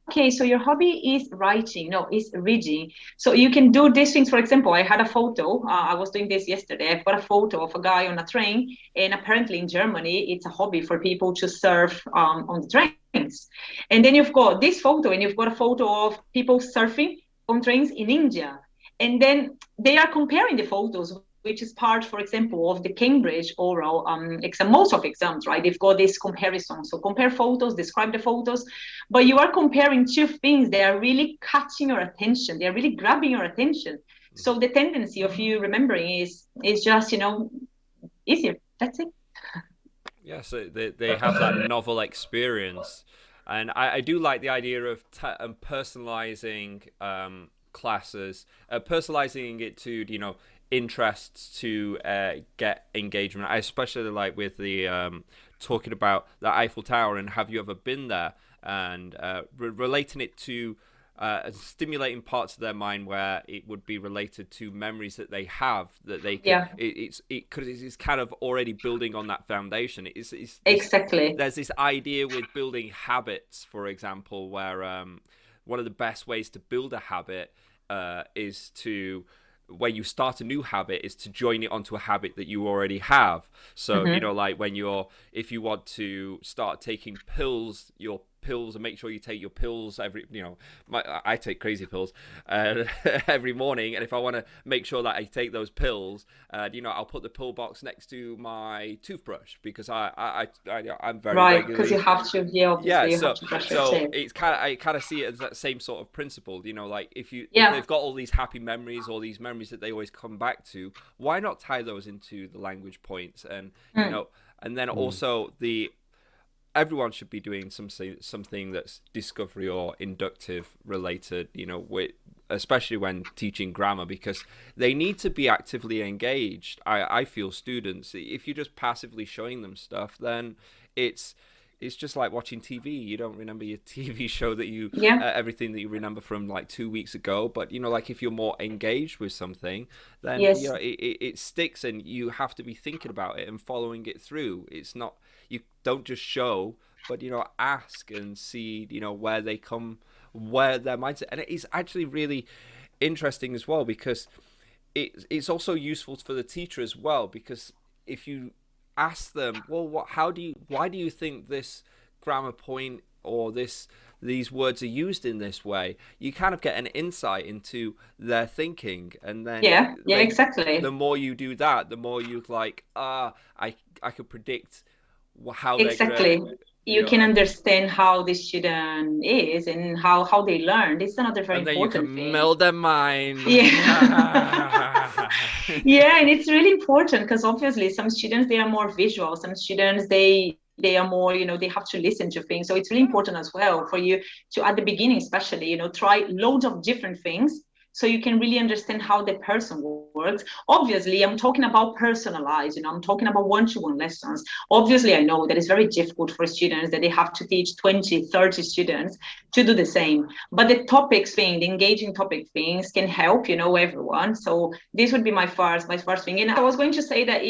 okay, so your hobby is writing. No, it's reading. So you can do these things. For example, I had a photo. I was doing this yesterday. I've got a photo of a guy on a train. And apparently in Germany, it's a hobby for people to surf on the trains. And then you've got this photo and you've got a photo of people surfing on trains in India. And then they are comparing the photos, which is part, for example, of the Cambridge oral exam, most of exams, right? They've got this comparison. So compare photos, describe the photos, but you are comparing two things that are really catching your attention. They are really grabbing your attention. So the tendency of you remembering is just, easier. That's it. Yeah, so they have that novel experience. And I do like the idea of personalizing classes, personalizing it to, interests to get engagement. I especially like with the talking about the Eiffel Tower and have you ever been there, and relating it to stimulating parts of their mind where it would be related to memories that they have, that they can, because it's kind of already building on that foundation. It's exactly. There's this idea with building habits, for example, where one of the best ways to build a habit is to, when you start a new habit, is to join it onto a habit that you already have. So like if you want to start taking your pills, and make sure you take your pills every, I take crazy pills every morning, and if I want to make sure that I take those pills, I'll put the pill box next to my toothbrush, because I'm very right, regularly, because you have to, obviously you have to brush your teeth. It's I kind of see it as that same sort of principle, like if they've got all these happy memories, all these memories that they always come back to, why not tie those into the language points? And and then also everyone should be doing something that's discovery or inductive related, especially when teaching grammar, because they need to be actively engaged. I feel students, if you're just passively showing them stuff, then it's just like watching TV. You don't remember your TV show that you everything that you remember from like 2 weeks ago. But like if you're more engaged with something, then it sticks, and you have to be thinking about it and following it through. It's not, you don't just show, but ask and see where they come, where their mindset. And it is actually really interesting as well, because it's also useful for the teacher as well, because if you ask them, well, why do you think this grammar point or these words are used in this way, you kind of get an insight into their thinking. And then exactly, the more you do that, the more you like, I could predict how exactly they're gonna, you can understand how the student is and how they learn. It's another very important thing. And then you can meld their mind. And it's really important, because obviously some students, they are more visual, some students they are more, they have to listen to things. So it's really important as well for you to, at the beginning especially, try loads of different things, so you can really understand how the person works. Obviously, I'm talking about personalized, I'm talking about one-to-one lessons. Obviously, I know that it's very difficult for students, that they have to teach 20, 30 students to do the same. But the topics thing, the engaging topic things can help, everyone. So this would be my first thing. And I was going to say that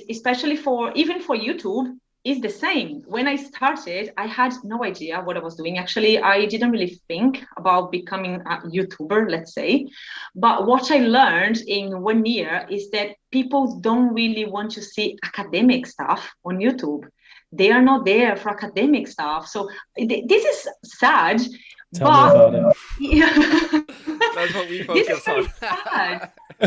especially even for YouTube, is the same. When I started, I had no idea what I was doing. Actually, I didn't really think about becoming a YouTuber, let's say. But what I learned in 1 year is that people don't really want to see academic stuff on YouTube. They are not there for academic stuff. So this is sad. Tell me about it. Yeah. That's what we focus on. Sad. I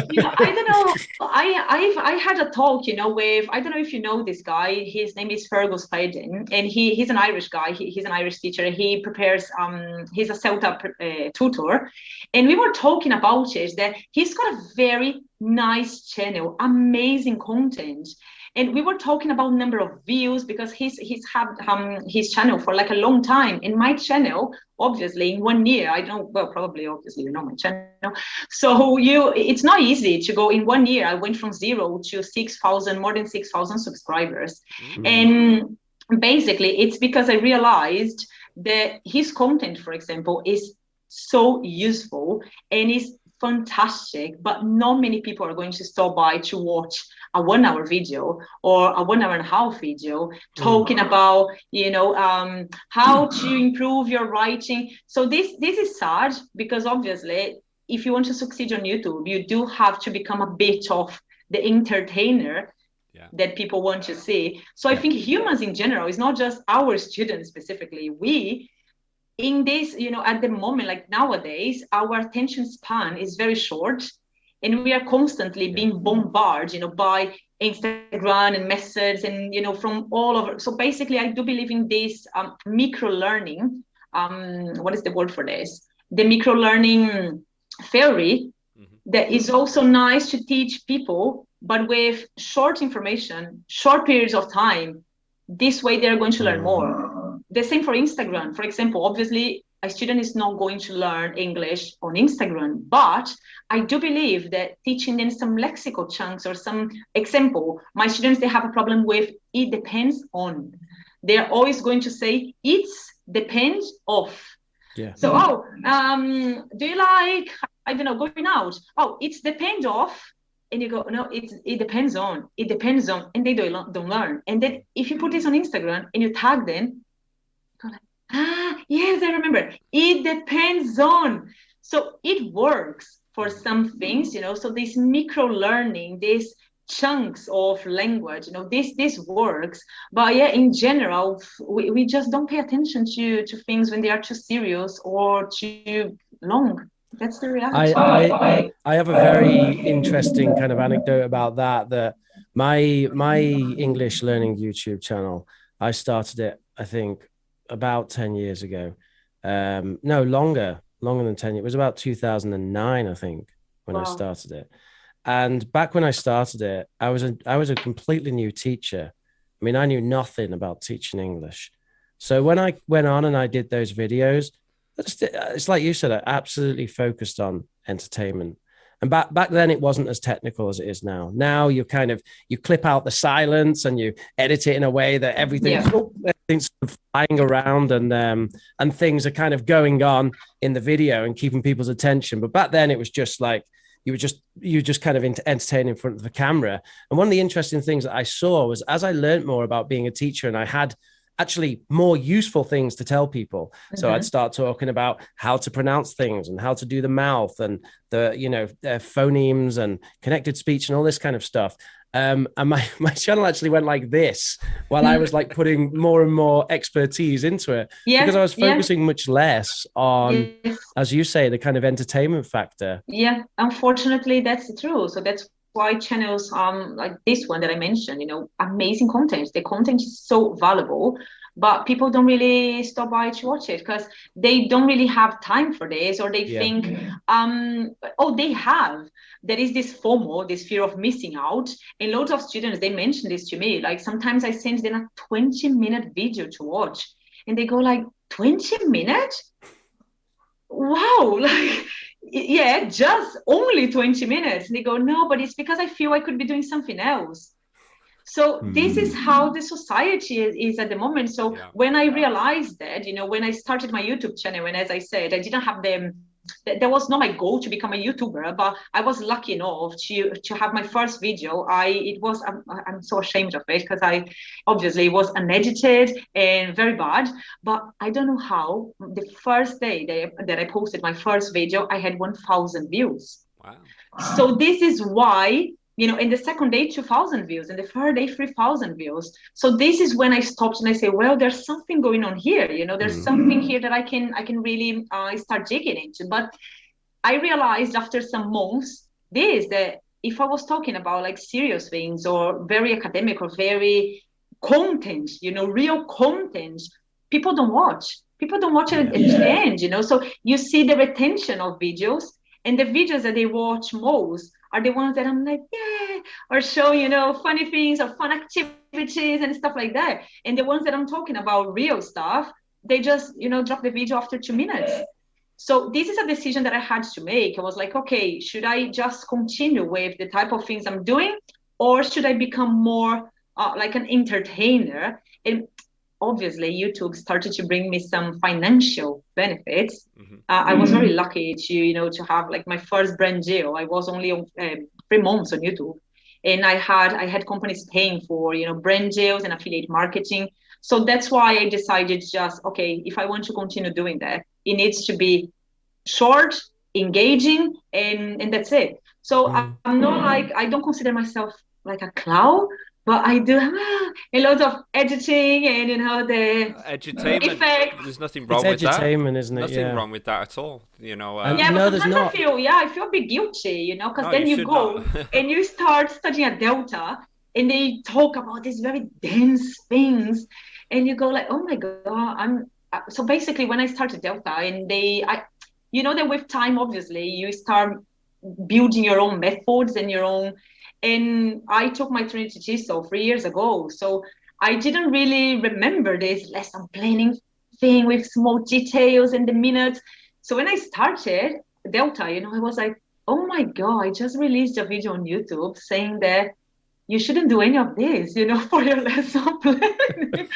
don't know. I had a talk, with, I don't know if you know this guy. His name is Fergus Faden, and he's an Irish guy. He's an Irish teacher. He prepares. He's a setup tutor, and we were talking about it. That he's got a very nice channel, amazing content. And we were talking about number of views, because he's had his channel for like a long time. And my channel, obviously, in 1 year, I know, well, probably, obviously, my channel. So it's not easy to go in 1 year. I went from 0 to 6,000, more than 6,000 subscribers. And basically, it's because I realized that his content, for example, is so useful and is fantastic, but not many people are going to stop by to watch a 1 hour video or a 1 hour and a half video talking about, how to improve your writing. So this is sad, because obviously, if you want to succeed on YouTube, you do have to become a bit of the entertainer that people want to see. So I think humans in general, it's not just our students specifically, we in this, at the moment, like nowadays, our attention span is very short, and we are constantly being bombarded, by Instagram and messages, and from all over. So basically, I do believe in this micro learning. What is the word for this? The micro learning theory. that is also nice to teach people, but with short information, short periods of time. This way they're going to learn more. The same for Instagram. For example, obviously a student is not going to learn English on Instagram, but I do believe that teaching them some lexical chunks or some example, my students, they have a problem with it depends on. They're always going to say it's depends of. Yeah. So, do you like, I don't know, going out? Oh, it's depends of. And you go, no, it depends on. It depends on. And they don't learn. And then if you put this on Instagram and you tag them, go like, yes, I remember. It depends on. So it works for some things, so this micro learning, these chunks of language, this works. But yeah, in general, we just don't pay attention to things when they are too serious or too long. That's the reality. I have a very interesting kind of anecdote about that my English learning YouTube channel, I started it, I think, about 10 years ago. No, longer than 10 years. It was about 2009, I think, when I started it. And back when I started it, I was a completely new teacher. I mean, I knew nothing about teaching English. So when I went on and I did those videos, it's like you said, I absolutely focused on entertainment. And back then it wasn't as technical as it is now. Now you clip out the silence and you edit it in a way that everything's flying around and things are kind of going on in the video and keeping people's attention. But back then it was just like you just kind of entertain in front of the camera. And one of the interesting things that I saw was, as I learned more about being a teacher and I had actually more useful things to tell people. So I'd start talking about how to pronounce things and how to do the mouth and the, phonemes and connected speech and all this kind of stuff. And my channel actually went like this while I was like putting more and more expertise into it, because I was focusing much less on, as you say, the kind of entertainment factor. Yeah, unfortunately, that's true. So that's why channels like this one that I mentioned, amazing content. The content is so valuable, but people don't really stop by to watch it because they don't really have time for this, or they think, there is this FOMO, this fear of missing out. And loads of students, they mention this to me. Like sometimes I send them a 20-minute video to watch and they go like, 20 minutes? Wow, like, yeah, just only 20 minutes. And they go, no, but it's because I feel I could be doing something else. So this is how the society is at the moment. So when I realized that, when I started my YouTube channel, and as I said, I didn't have that was not my goal to become a YouTuber, but I was lucky enough to have my first video. I'm so ashamed of it because obviously it was unedited and very bad, but I don't know how. The first day that I posted my first video, I had 1,000 views. Wow. So this is why, in the second day, 2,000 views, and the third day, 3,000 views. So this is when I stopped and I say, well, there's something going on here. There's something here that I can really start digging into. But I realized after some months, that if I was talking about like serious things or very academic or very content, real content, people don't watch. People don't watch it at the end, So you see the retention of videos, and the videos that they watch most are the ones that I'm like, or show, funny things or fun activities and stuff like that. And the ones that I'm talking about real stuff, they just, drop the video after 2 minutes. So this is a decision that I had to make. I was like, okay, should I just continue with the type of things I'm doing, or should I become more like an entertainer? And obviously YouTube started to bring me some financial benefits. I was very lucky to have like my first brand deal. I was only on 3 months on YouTube, and I had companies paying for brand deals and affiliate marketing. So that's why I decided okay, if I want to continue doing that, it needs to be short, engaging, and that's it. So I'm not like, I don't consider myself like a clown, but I do have a lot of editing and the edutainment. effect. There's nothing wrong with that. Edutainment, isn't it? Nothing wrong with that at all. But sometimes I feel a bit guilty, because then you go and you start studying at Delta, and they talk about these very dense things, and you go like, oh my god, so basically when I started Delta, and that with time, obviously you start building your own methods and your own. And I took my Trinity TESOL 3 years ago, so I didn't really remember this lesson planning thing with small details and the minutes. So when I started Delta, I was like, oh my God, I just released a video on YouTube saying that you shouldn't do any of this, for your lesson planning.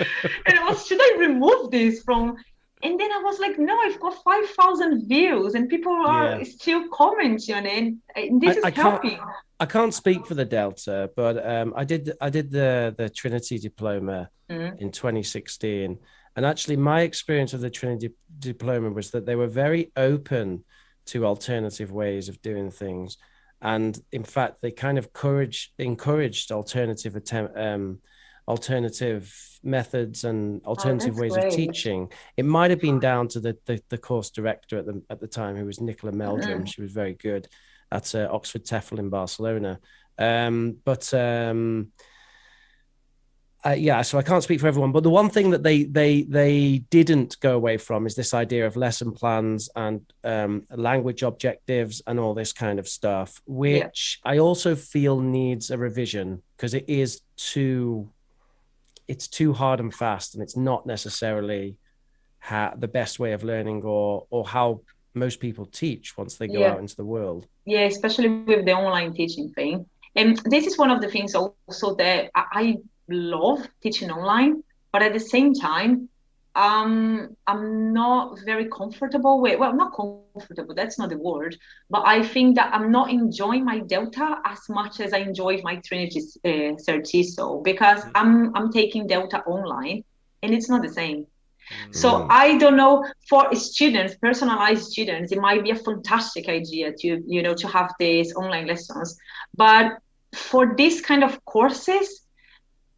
And I was, should I remove this from? And then I was like, no, I've got 5,000 views and people are still commenting on it. And this is helping. I can't speak for the Delta, but I did the Trinity diploma in 2016. And actually my experience of the Trinity diploma was that they were very open to alternative ways of doing things. And in fact, they kind of encouraged alternative methods and alternative ways of teaching. It might have been down to the course director at the time, who was Nicola Meldrum. She was very good at Oxford TEFL in Barcelona. So I can't speak for everyone, but the one thing that they didn't go away from is this idea of lesson plans and language objectives and all this kind of stuff, which I also feel needs a revision, because it's too hard and fast, and it's not necessarily the best way of learning or how most people teach once they go out into the world. Yeah, especially with the online teaching thing. And this is one of the things also that I love teaching online, but at the same time, I'm not very comfortable with, not comfortable, that's not the word, but I think that I'm not enjoying my Delta as much as I enjoyed my Trinity Certiso, because I'm taking Delta online and it's not the same. So I don't know, for students, personalized students, it might be a fantastic idea to have these online lessons. But for this kind of courses,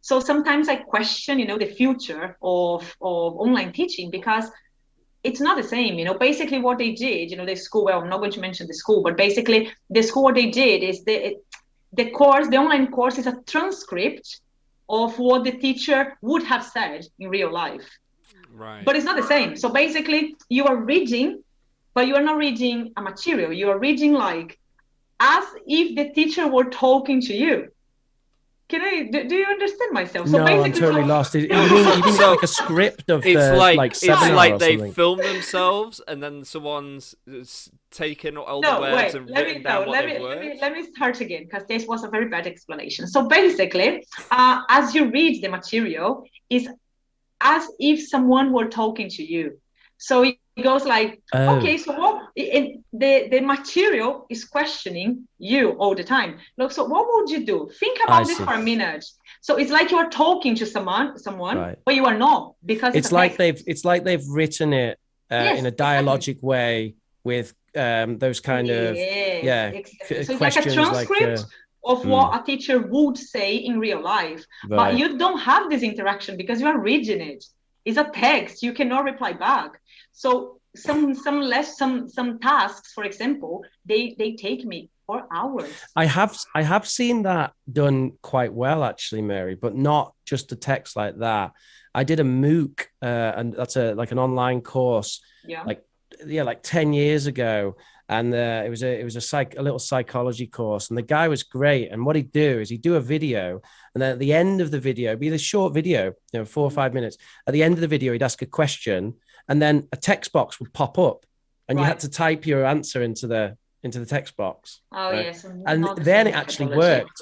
so sometimes I question, the future of online teaching, because it's not the same. Basically what they did, the school, well, I'm not going to mention the school, but basically the school, what they did is the online course is a transcript of what the teacher would have said in real life. Right. But it's not the same. So basically you are reading, but you are not reading a material. You are reading like as if the teacher were talking to you. Do you understand myself? So no, I'm totally lost. You mean like a script of it's like they something? film themselves and then someone's taken all the words and written down what they've words? Let me start again, because this was a very bad explanation. So basically, as you read the material, is as if someone were talking to you. So it goes like, okay, so what? The material is questioning you all the time. Look, so what would you do? Think about this for a minute. So it's like you are talking to someone, right, but you are not, because it's like they've written it in a dialogic way with those kind of exactly. So it's questions, like a transcript of what a teacher would say in real life, but you don't have this interaction because you are reading it. It's a text. You cannot reply back. So some tasks, for example, they take me 4 hours. I have seen that done quite well, actually, Mary, but not just a text like that. I did a MOOC, and that's like an online course, like 10 years ago. And it was a little psychology course, and the guy was great. And what he'd do is he'd do a video, and then at the end of the video, it'd be this short video, 4 or 5 minutes. At the end of the video, he'd ask a question, and then a text box would pop up, and you had to type your answer into the text box. Oh, right? yes. And then it actually worked,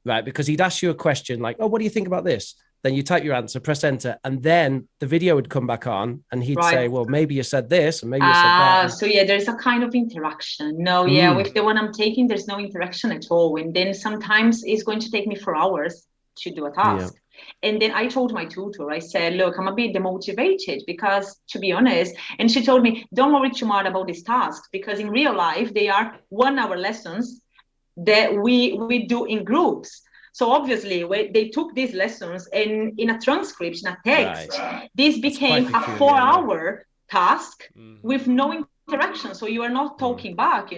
right? Because he'd ask you a question like, "Oh, what do you think about this?" Then you type your answer, press enter, and then the video would come back on, and he'd say, well, maybe you said this, and maybe you said that. So there's a kind of interaction. No, with the one I'm taking, there's no interaction at all. And then sometimes it's going to take me 4 hours to do a task. Yeah. And then I told my tutor, I said, look, I'm a bit demotivated because, to be honest, and she told me, don't worry too much about these tasks, because in real life, they are 1 hour lessons that we do in groups. So obviously, they took these lessons and in a transcript, in a text, this became a 4 hour task with no interaction. So you are not talking back,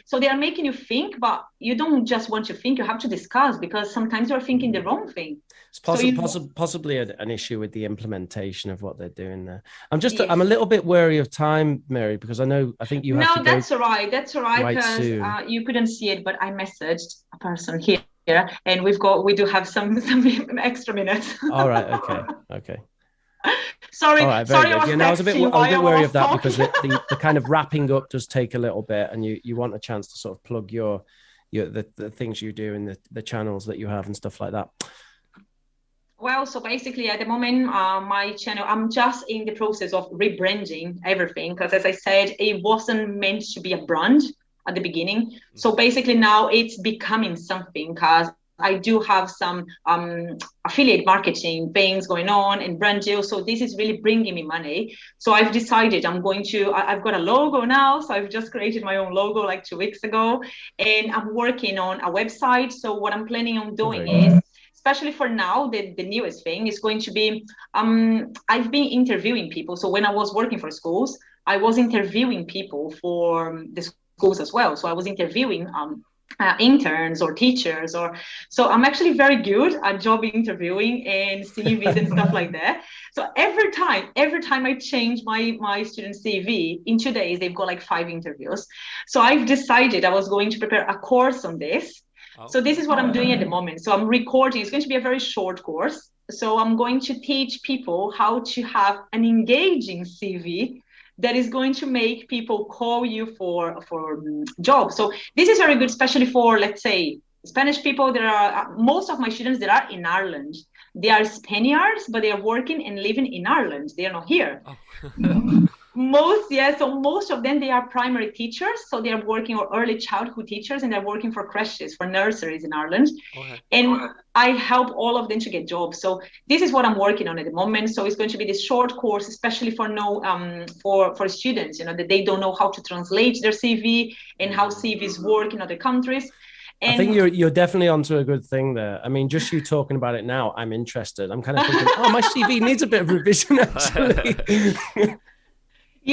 so they are making you think, but you don't just want to think, you have to discuss, because sometimes you're thinking the wrong thing. It's possibly an issue with the implementation of what they're doing there. I'm a little bit wary of time, Mary, because I think you have to go. That's all right, because you couldn't see it, but I messaged a person here, and we do have some extra minutes. All right, okay. Sorry, all right, sorry. I was a bit wary of that, because the kind of wrapping up does take a little bit, and you want a chance to sort of plug the things you do and the channels that you have and stuff like that. Well, so basically at the moment, my channel, I'm just in the process of rebranding everything, because as I said, it wasn't meant to be a brand at the beginning. So basically now it's becoming something, because I do have some affiliate marketing things going on and brand deals. So this is really bringing me money. So I've decided I've got a logo now. So I've just created my own logo like 2 weeks ago, and I'm working on a website. So what I'm planning on doing is, especially for now, the newest thing is going to be, I've been interviewing people. So when I was working for schools, I was interviewing people for the schools as well. So I was interviewing interns or teachers, so I'm actually very good at job interviewing and CVs and stuff like that. So every time I change my student CV, in 2 days they've got like 5 interviews. So I've decided I was going to prepare a course on this. So this is what I'm doing at the moment. So I'm recording. It's going to be a very short course. So I'm going to teach people how to have an engaging CV that is going to make people call you for jobs. So this is very good, especially for, let's say, Spanish people. There are most of my students that are in Ireland. They are Spaniards, but they are working and living in Ireland. They are not here. Oh. Most of them, they are primary teachers. So they are working, or early childhood teachers, and they're working for creches, for nurseries in Ireland. Okay. And I help all of them to get jobs. So this is what I'm working on at the moment. So it's going to be this short course, especially for for students, that they don't know how to translate their CV and how CVs work in other countries. And I think you're definitely onto a good thing there. I mean, just you talking about it now, I'm interested. I'm kind of thinking, my CV needs a bit of revision, actually.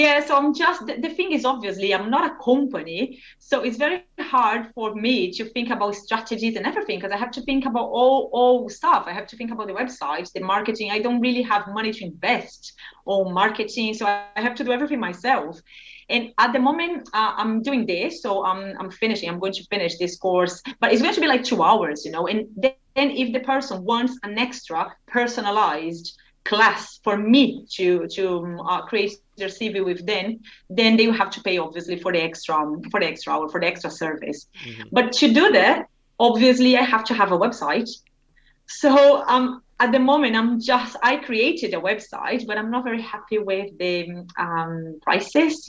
Yeah, so the thing is, obviously, I'm not a company. So it's very hard for me to think about strategies and everything, because I have to think about all stuff. I have to think about the websites, the marketing. I don't really have money to invest on marketing. So I have to do everything myself. And at the moment, I'm doing this. So I'm finishing. I'm going to finish this course, but it's going to be like 2 hours, And then if the person wants an extra personalized class for me to create their CV with, then they will have to pay, obviously, for the extra hour, for the extra service. Mm-hmm. But to do that, obviously, I have to have a website. So at the moment, I created a website, but I'm not very happy with the prices,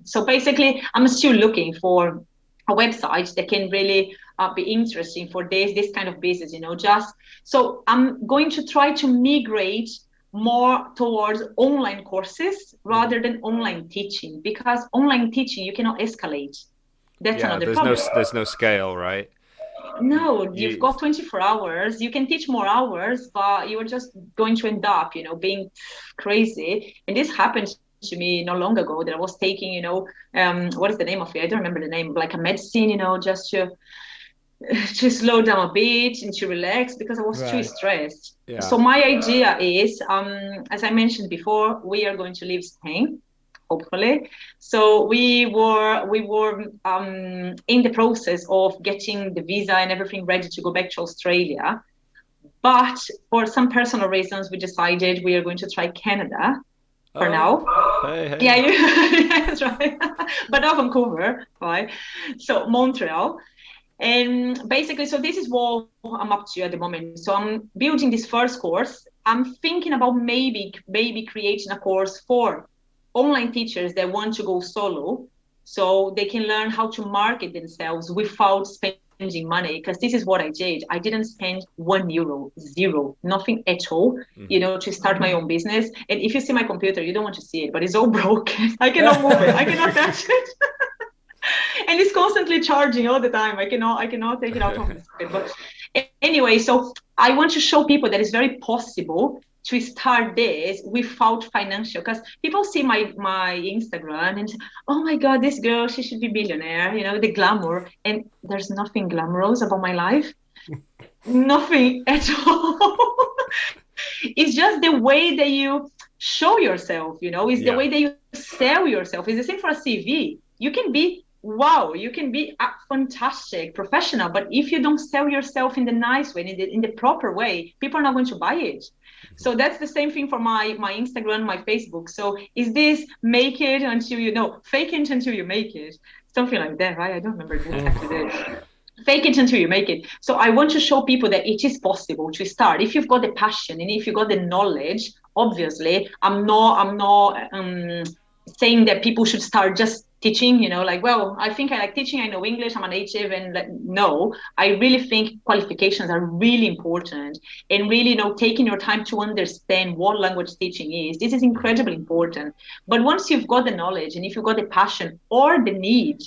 so basically I'm still looking for a website that can really be interesting for this kind of business, so I'm going to try to migrate more towards online courses rather than online teaching, because online teaching, you cannot escalate. That's another problem. There's no scale, right? No, you've got 24 hours. You can teach more hours, but you're just going to end up, being crazy. And this happened to me not long ago, that I was taking, what is the name of it? I don't remember the name, like a medicine, just to slow down a bit and to relax, because I was too stressed. Yeah. So my idea is, as I mentioned before, we are going to leave Spain, hopefully. So we were in the process of getting the visa and everything ready to go back to Australia. But for some personal reasons, we decided we are going to try Canada for now. Hey. Yeah, that's right. But not Vancouver, right? So Montreal. And basically, so this is what I'm up to at the moment. So I'm building this first course. I'm thinking about maybe creating a course for online teachers that want to go solo, so they can learn how to market themselves without spending money. Because this is what I did. I didn't spend €1, zero, nothing at all, to start my own business. And if you see my computer, you don't want to see it, but it's all broken. I cannot move it. I cannot touch it. And it's constantly charging all the time. I cannot take it out of the screen. But anyway, so I want to show people that it's very possible to start this without financial, because people see my Instagram and say, oh my God, this girl, she should be billionaire, you know, the glamour. And there's nothing glamorous about my life. Nothing at all. It's just the way that you show yourself, you know, it's the way that you sell yourself. It's the same for a CV. You can be, wow, you can be a fantastic professional, but if you don't sell yourself in the nice way, in the proper way, people are not going to buy it. So that's the same thing for my Instagram, my Facebook. So is this make it until you know, fake it until you make it, something like that, right? I don't remember exactly that. Fake it until you make it. So I want to show people that it is possible to start if you've got the passion and if you've got the knowledge. Obviously, I'm not saying that people should start just teaching, you know, like, well, I think I like teaching, I know English, I'm a native, and like, no, I really think qualifications are really important, and really, you know, taking your time to understand what language teaching is. This is incredibly important. But once you've got the knowledge and if you've got the passion or the need,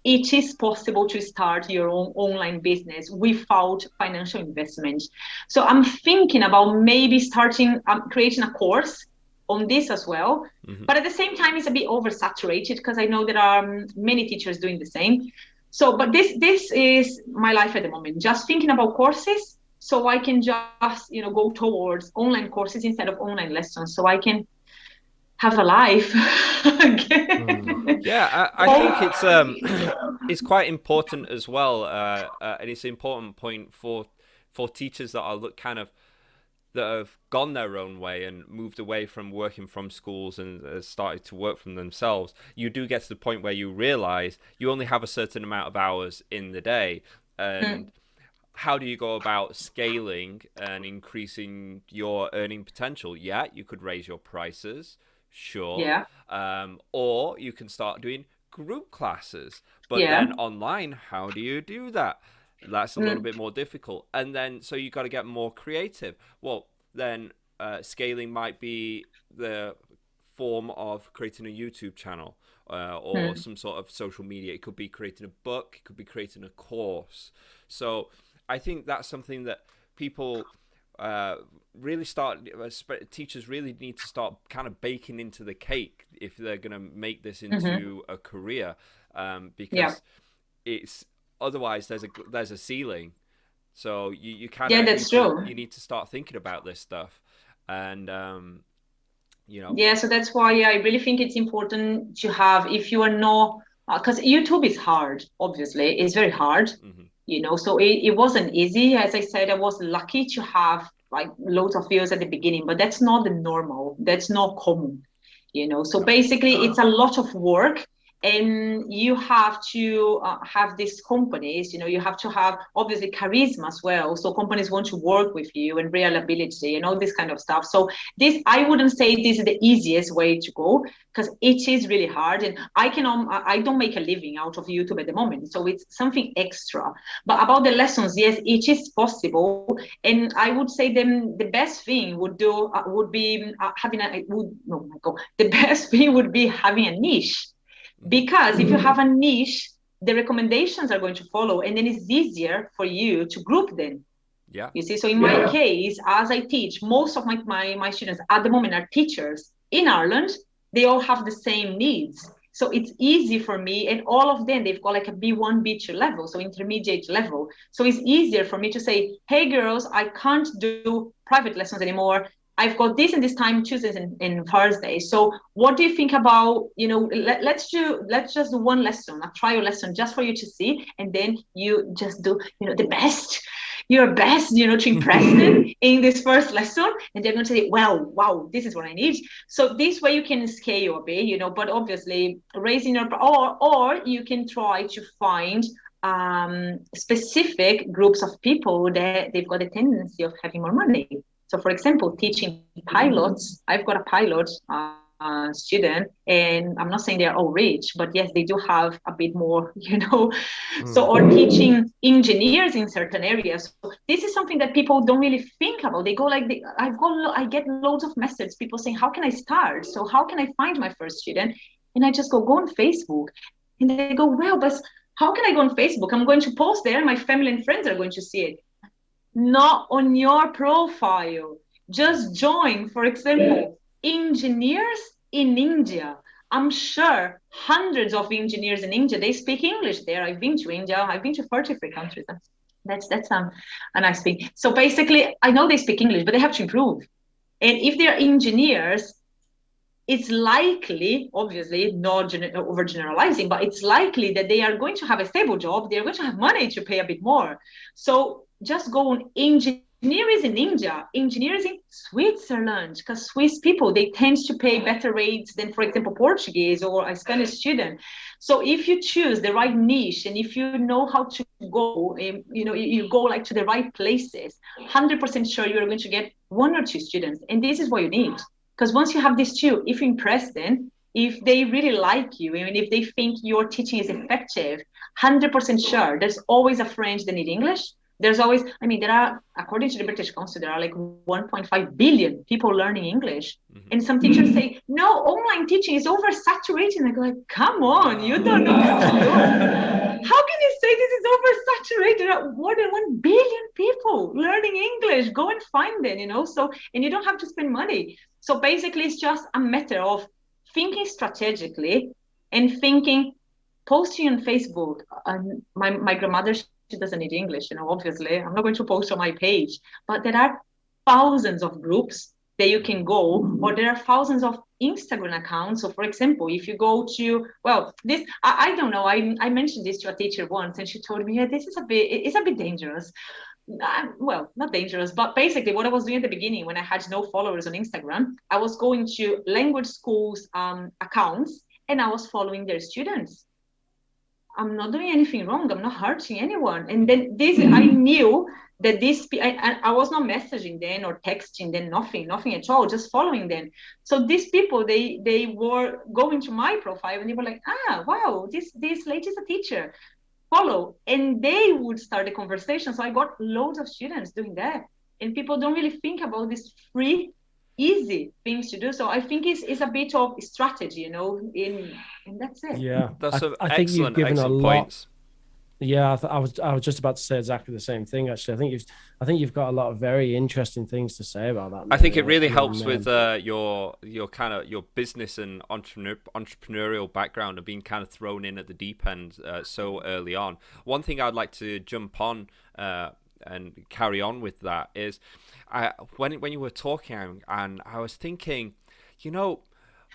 it is possible to start your own online business without financial investment. So I'm thinking about maybe starting, creating a course on this as well. But at the same time, it's a bit oversaturated because I know there are many teachers doing the same. So, but this is my life at the moment, just thinking about courses so I can just, you know, go towards online courses instead of online lessons so I can have a life again. Yeah, I think it's quite important as well, and it's an important point for teachers that are that have gone their own way and moved away from working from schools and started to work from themselves. You do get to the point where you realize you only have a certain amount of hours in the day, and how do you go about scaling and increasing your earning potential? Yeah, you could raise your prices. Sure. Yeah. Or you can start doing group classes. But then online, how do you do that? That's a little bit more difficult. And then, so you got to get more creative. Well, then scaling might be the form of creating a YouTube channel or some sort of social media. It could be creating a book. It could be creating a course. So I think that's something that people... really teachers really need to start kind of baking into the cake if they're going to make this into a career, because it's otherwise there's a ceiling. So you kind of that's true. You need to start thinking about this stuff, and you know. Yeah, so that's why I really think it's important to have, if you are not, because YouTube is hard, obviously, it's very hard. You know, so it wasn't easy. As I said, I was lucky to have like loads of views at the beginning, but that's not the normal. That's not common, you know. So basically, it's a lot of work, and you have to have these companies, you know, you have to have obviously charisma as well. So companies want to work with you, and reliability and all this kind of stuff. So this, I wouldn't say this is the easiest way to go, because it is really hard. And I don't make a living out of YouTube at the moment. So it's something extra. But about the lessons, yes, it is possible. And I would say the best thing would be having the best thing would be having a niche. Because if you have a niche, the recommendations are going to follow, and then it's easier for you to group them. Yeah. You see, so in my case, as I teach, most of my students at the moment are teachers in Ireland. They all have the same needs. So it's easy for me, and all of them, they've got like a B1, B2 level, so intermediate level. So it's easier for me to say, hey girls, I can't do private lessons anymore. I've got this and this time, Tuesdays and Thursdays. So what do you think about, you know, let's just do one lesson, a trial lesson, just for you to see. And then you just do, you know, your best, you know, to impress them in this first lesson. And they're going to say, well, wow, this is what I need. So this way you can scale a bit, you know, but obviously raising your, or you can try to find specific groups of people that they've got a tendency of having more money. So, for example, teaching pilots, I've got a pilot student, and I'm not saying they're all rich, but yes, they do have a bit more, you know. So, or teaching engineers in certain areas. So this is something that people don't really think about. They go like, I get loads of messages, people saying, how can I start? So how can I find my first student? And I just go on Facebook. And they go, well, but how can I go on Facebook? I'm going to post there. My family and friends are going to see it. Not on your profile. Just join, for example, engineers in India. I'm sure hundreds of engineers in India, they speak English there. I've been to India. I've been to 33 countries. That's a nice thing. So basically, I know they speak English, but they have to improve. And if they're engineers, it's likely, obviously, not overgeneralizing, but it's likely that they are going to have a stable job. They're going to have money to pay a bit more. So just go on engineers in India, engineers in Switzerland, because Swiss people, they tend to pay better rates than, for example, Portuguese or a Spanish student. So if you choose the right niche and if you know how to go, you go like to the right places, 100% sure you're going to get one or two students. And this is what you need. Because once you have these two, if you impress them, if they really like you, and if they think your teaching is effective, 100% sure, there's always a French that need English. There's always, there are, according to the British Council, there are like 1.5 billion people learning English. Mm-hmm. And some teachers say, no, online teaching is oversaturated. And I go like, come on, you don't know what to do. How can you say this is oversaturated? There are more than 1 billion people learning English. Go and find them, So, and you don't have to spend money. So basically, it's just a matter of thinking strategically and posting on Facebook. My grandmother, she doesn't need English, obviously. I'm not going to post on my page. But there are thousands of groups that you can go, or there are thousands of Instagram accounts. So, for example, if you go to, this, I don't know. I mentioned this to a teacher once, and she told me, yeah, it's a bit dangerous. Not dangerous, but basically what I was doing at the beginning when I had no followers on Instagram, I was going to language schools accounts and I was following their students. I'm not doing anything wrong. I'm not hurting anyone. And then I knew that I was not messaging them or texting them, nothing at all, just following them. So these people, they were going to my profile and they were like, wow, this lady is a teacher. Follow, and they would start the conversation. So I got loads of students doing that, and people don't really think about these free, easy things to do. So I think it's a bit of strategy, and that's it. Yeah, that's I think you've given a lot. Points. Yeah, I was just about to say exactly the same thing. Actually, I think you've got a lot of very interesting things to say about that. I think it really helps with your kind of your business and entrepreneurial background and being kind of thrown in at the deep end so early on. One thing I'd like to jump on and carry on with that is, when you were talking, and I was thinking,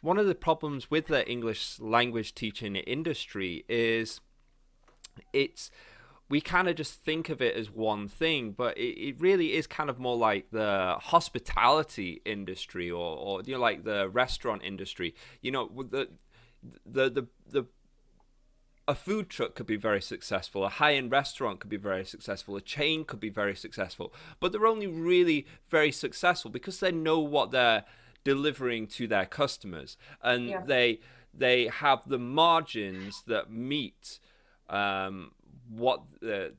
one of the problems with the English language teaching industry is we kind of just think of it as one thing, but it really is kind of more like the hospitality industry or like the restaurant industry. A food truck could be very successful, a high-end restaurant could be very successful, a chain could be very successful, but they're only really very successful because they know what they're delivering to their customers, and they have the margins that meet what the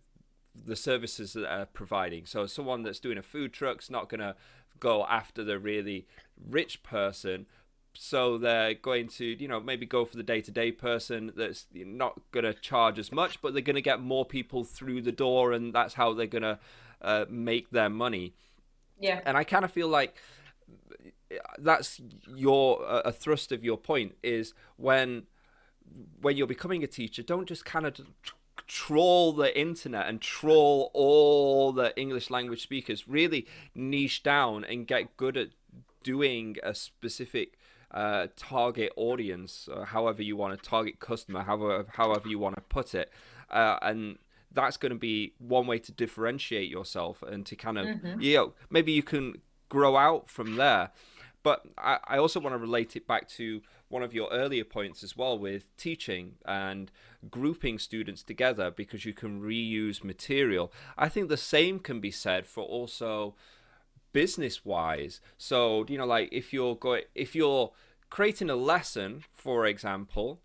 services that are providing. So someone that's doing a food truck's not going to go after the really rich person, so they're going to maybe go for the day-to-day person that's not going to charge as much, but they're going to get more people through the door, and that's how they're going to make their money. Yeah. And I kind of feel like that's a thrust of your point is when you're becoming a teacher, don't just kind of troll the internet and troll all the English language speakers. Really niche down and get good at doing a specific target audience, or however you want to target customer, however you want to put it, and that's going to be one way to differentiate yourself and to kind of maybe you can grow out from there. But I also want to relate it back to one of your earlier points as well with teaching and grouping students together because you can reuse material. I think the same can be said for also business-wise. So, like if you're creating a lesson, for example,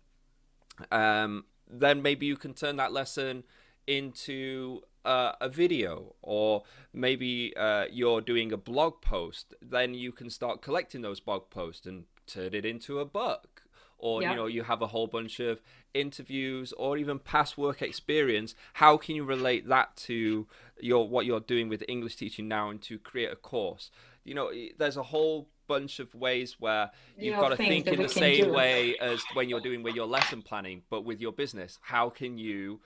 then maybe you can turn that lesson into a video, or maybe you're doing a blog post, then you can start collecting those blog posts and turn it into a book. or you have a whole bunch of interviews or even past work experience, how can you relate that to what you're doing with English teaching now and to create a course? There's a whole bunch of ways where you've got to think in the same way as when you're doing with your lesson planning, but with your business. How can you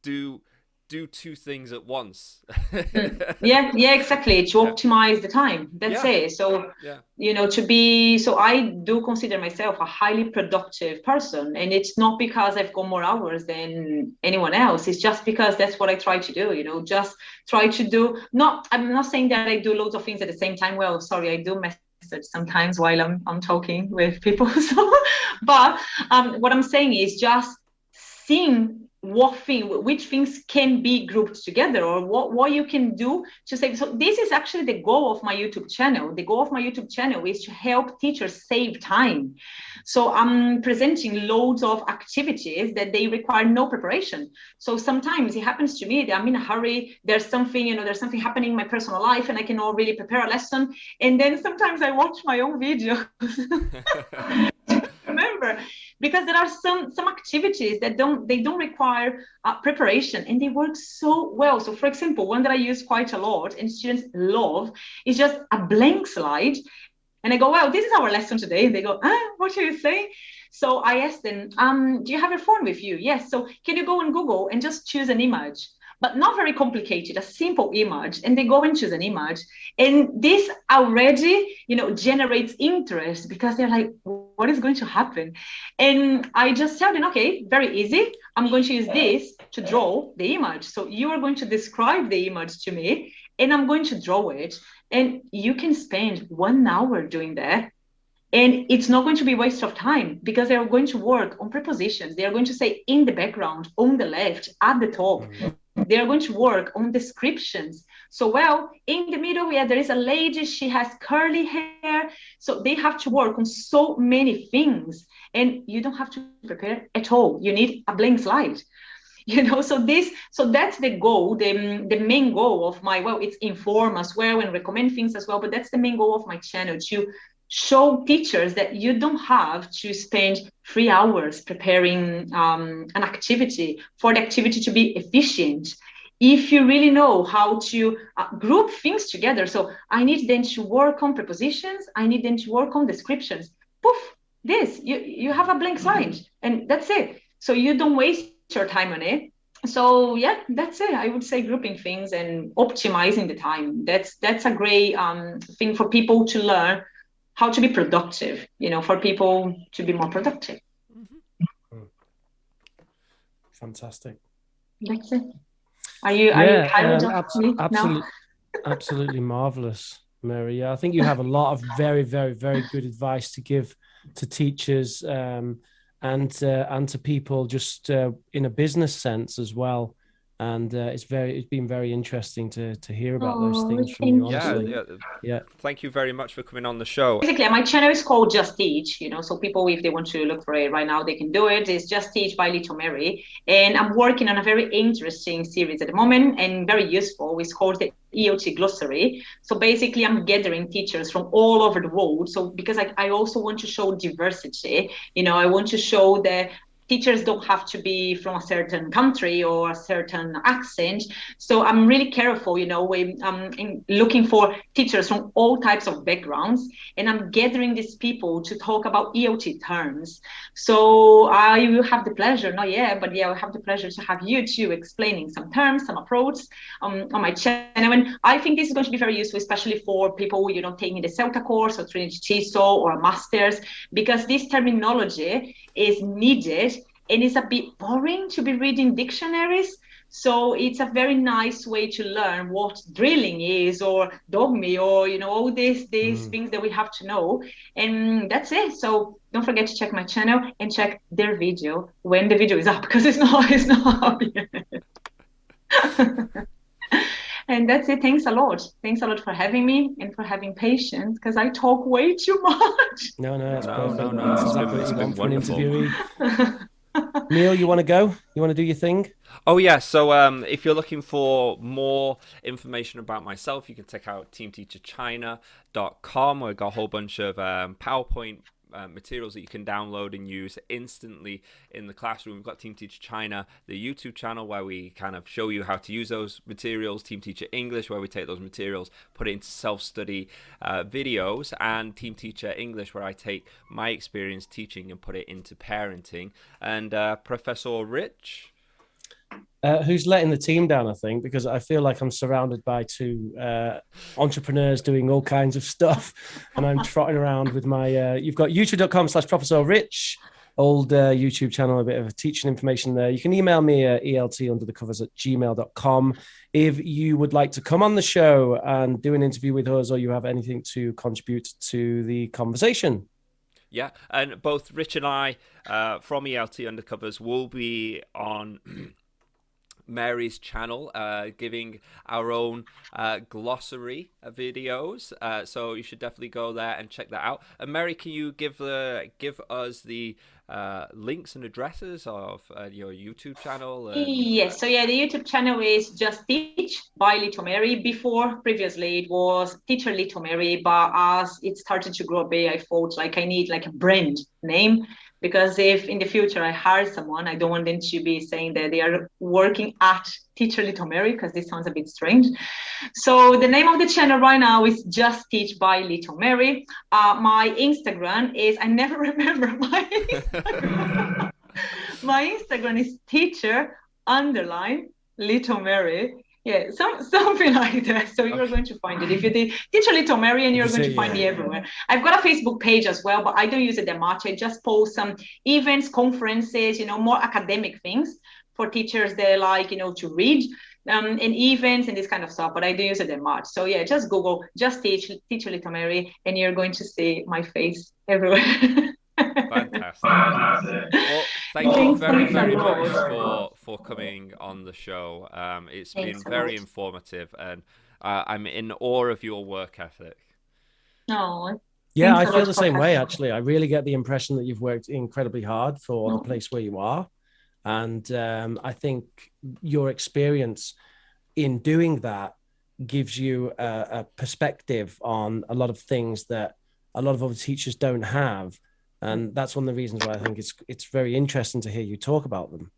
do two things at once? Yeah, exactly, to optimize the time. That's it. So so I do consider myself a highly productive person, and it's not because I've got more hours than anyone else. It's just because that's what I try to do. Just try to do, I'm not saying that I do loads of things at the same time. Well, sorry, I do message sometimes while I'm talking with people. So but what I'm saying is just seeing which things can be grouped together, or what you can do to say. So this is actually the goal of my YouTube channel. The goal of my YouTube channel is to help teachers save time. So I'm presenting loads of activities that they require no preparation. So sometimes it happens to me that I'm in a hurry, there's something happening in my personal life and I cannot really prepare a lesson, and then sometimes I watch my own videos. Remember, because there are some activities that don't require preparation, and they work so well. So for example, one that I use quite a lot and students love is just a blank slide, and I go, well, this is our lesson today, and they go, what are you saying? So I ask them, do you have your phone with you? Yes. So can you go on Google and just choose an image, but not very complicated, a simple image, and they go and choose an image. And this already, generates interest, because they're like, what is going to happen? And I just tell them, okay, very easy. I'm going to use this to draw the image. So you are going to describe the image to me, and I'm going to draw it. And you can spend 1 hour doing that. And it's not going to be a waste of time, because they are going to work on prepositions. They are going to say in the background, on the left, at the top. They are going to work on descriptions. So, well, in the middle, there is a lady, she has curly hair. So they have to work on so many things, and you don't have to prepare at all. You need a blank slide. So that's the goal, the main goal of it's inform as well and recommend things as well. But that's the main goal of my channel, to show teachers that you don't have to spend 3 hours preparing an activity for the activity to be efficient. If you really know how to group things together. So I need them to work on prepositions. I need them to work on descriptions. Poof, you have a blank slide, and that's it. So you don't waste your time on it. So that's it. I would say grouping things and optimizing the time. That's a great thing for people to learn how to be productive, for people to be more productive. Fantastic. That's it. Are you tired of me now? Absolutely marvelous, Mary. Yeah, I think you have a lot of very, very, very good advice to give to teachers and to people just in a business sense as well. And it's been very interesting to hear about those things from you, honestly. Yeah. Thank you very much for coming on the show. Basically, my channel is called JustTeach, so people, if they want to look for it right now, they can do it. It's JustTeach by Littlemary. And I'm working on a very interesting series at the moment, and very useful. It's called the ELT Glossary. So basically, I'm gathering teachers from all over the world. So because I also want to show diversity, I want to show that teachers don't have to be from a certain country or a certain accent. So I'm really careful, when I'm looking for teachers from all types of backgrounds, and I'm gathering these people to talk about ELT terms. So I will have the pleasure, I will have the pleasure to have you too explaining some terms, some approach on my channel. And I think this is going to be very useful, especially for people, taking the CELTA course or Trinity TESOL or a master's, because this terminology is needed. And it's a bit boring to be reading dictionaries. So it's a very nice way to learn what drilling is, or dogme, or, all these things that we have to know. And that's it. So don't forget to check my channel and check their video when the video is up, because it's not up yet. And that's it. Thanks a lot. Thanks a lot for having me and for having patience, because I talk way too much. No, that's perfect. No. It's been wonderful. Neil, you want to go? You want to do your thing? Oh, yeah. So if you're looking for more information about myself, you can check out teamteacherchina.com. We've got a whole bunch of PowerPoint materials that you can download and use instantly in the classroom. We've got Team Teacher China, the YouTube channel, where we kind of show you how to use those materials, Team Teacher English, where we take those materials, put it into self-study videos, and Team Teacher English, where I take my experience teaching and put it into parenting. And Professor Rich, who's letting the team down, I think, because I feel like I'm surrounded by two entrepreneurs doing all kinds of stuff, and I'm trotting around with my, you've got youtube.com/Professor Rich, old YouTube channel, a bit of teaching information there. You can email me at eltunderthecovers@gmail.com if you would like to come on the show and do an interview with us, or you have anything to contribute to the conversation. Yeah, and both Rich and I from ELT Undercovers will be on Mary's channel, giving our own glossary videos. So you should definitely go there and check that out. And Mary, can you give us the links and addresses of your YouTube channel? Yes. So yeah, the YouTube channel is JustTeach by Little-Mary. Previously it was Teacher Little-Mary, but as it started to grow big, I thought like I need like a brand name, because if in the future I hire someone, I don't want them to be saying that they are working at Teacher Little-Mary, because this sounds a bit strange. So the name of the channel right now is JustTeach by Little-Mary. My Instagram is, I never remember my Instagram. My Instagram is teacher_Little-Mary. Yeah, something like that. So you're going to find it. If you did Teacher Little-Mary, and you're going to find me everywhere. I've got a Facebook page as well, but I don't use it that much. I just post some events, conferences, more academic things for teachers that like, to read, and events and this kind of stuff, but I don't use it that much. So yeah, just Google JustTeach, Teacher Little-Mary, and you're going to see my face everywhere. Fantastic. Well, thank you very much for coming on the show. It's been very informative, and I'm in awe of your work ethic. Oh, yeah, I feel the same way, actually. I really get the impression that you've worked incredibly hard for the place where you are. And I think your experience in doing that gives you a perspective on a lot of things that a lot of other teachers don't have. And that's one of the reasons why I think it's very interesting to hear you talk about them.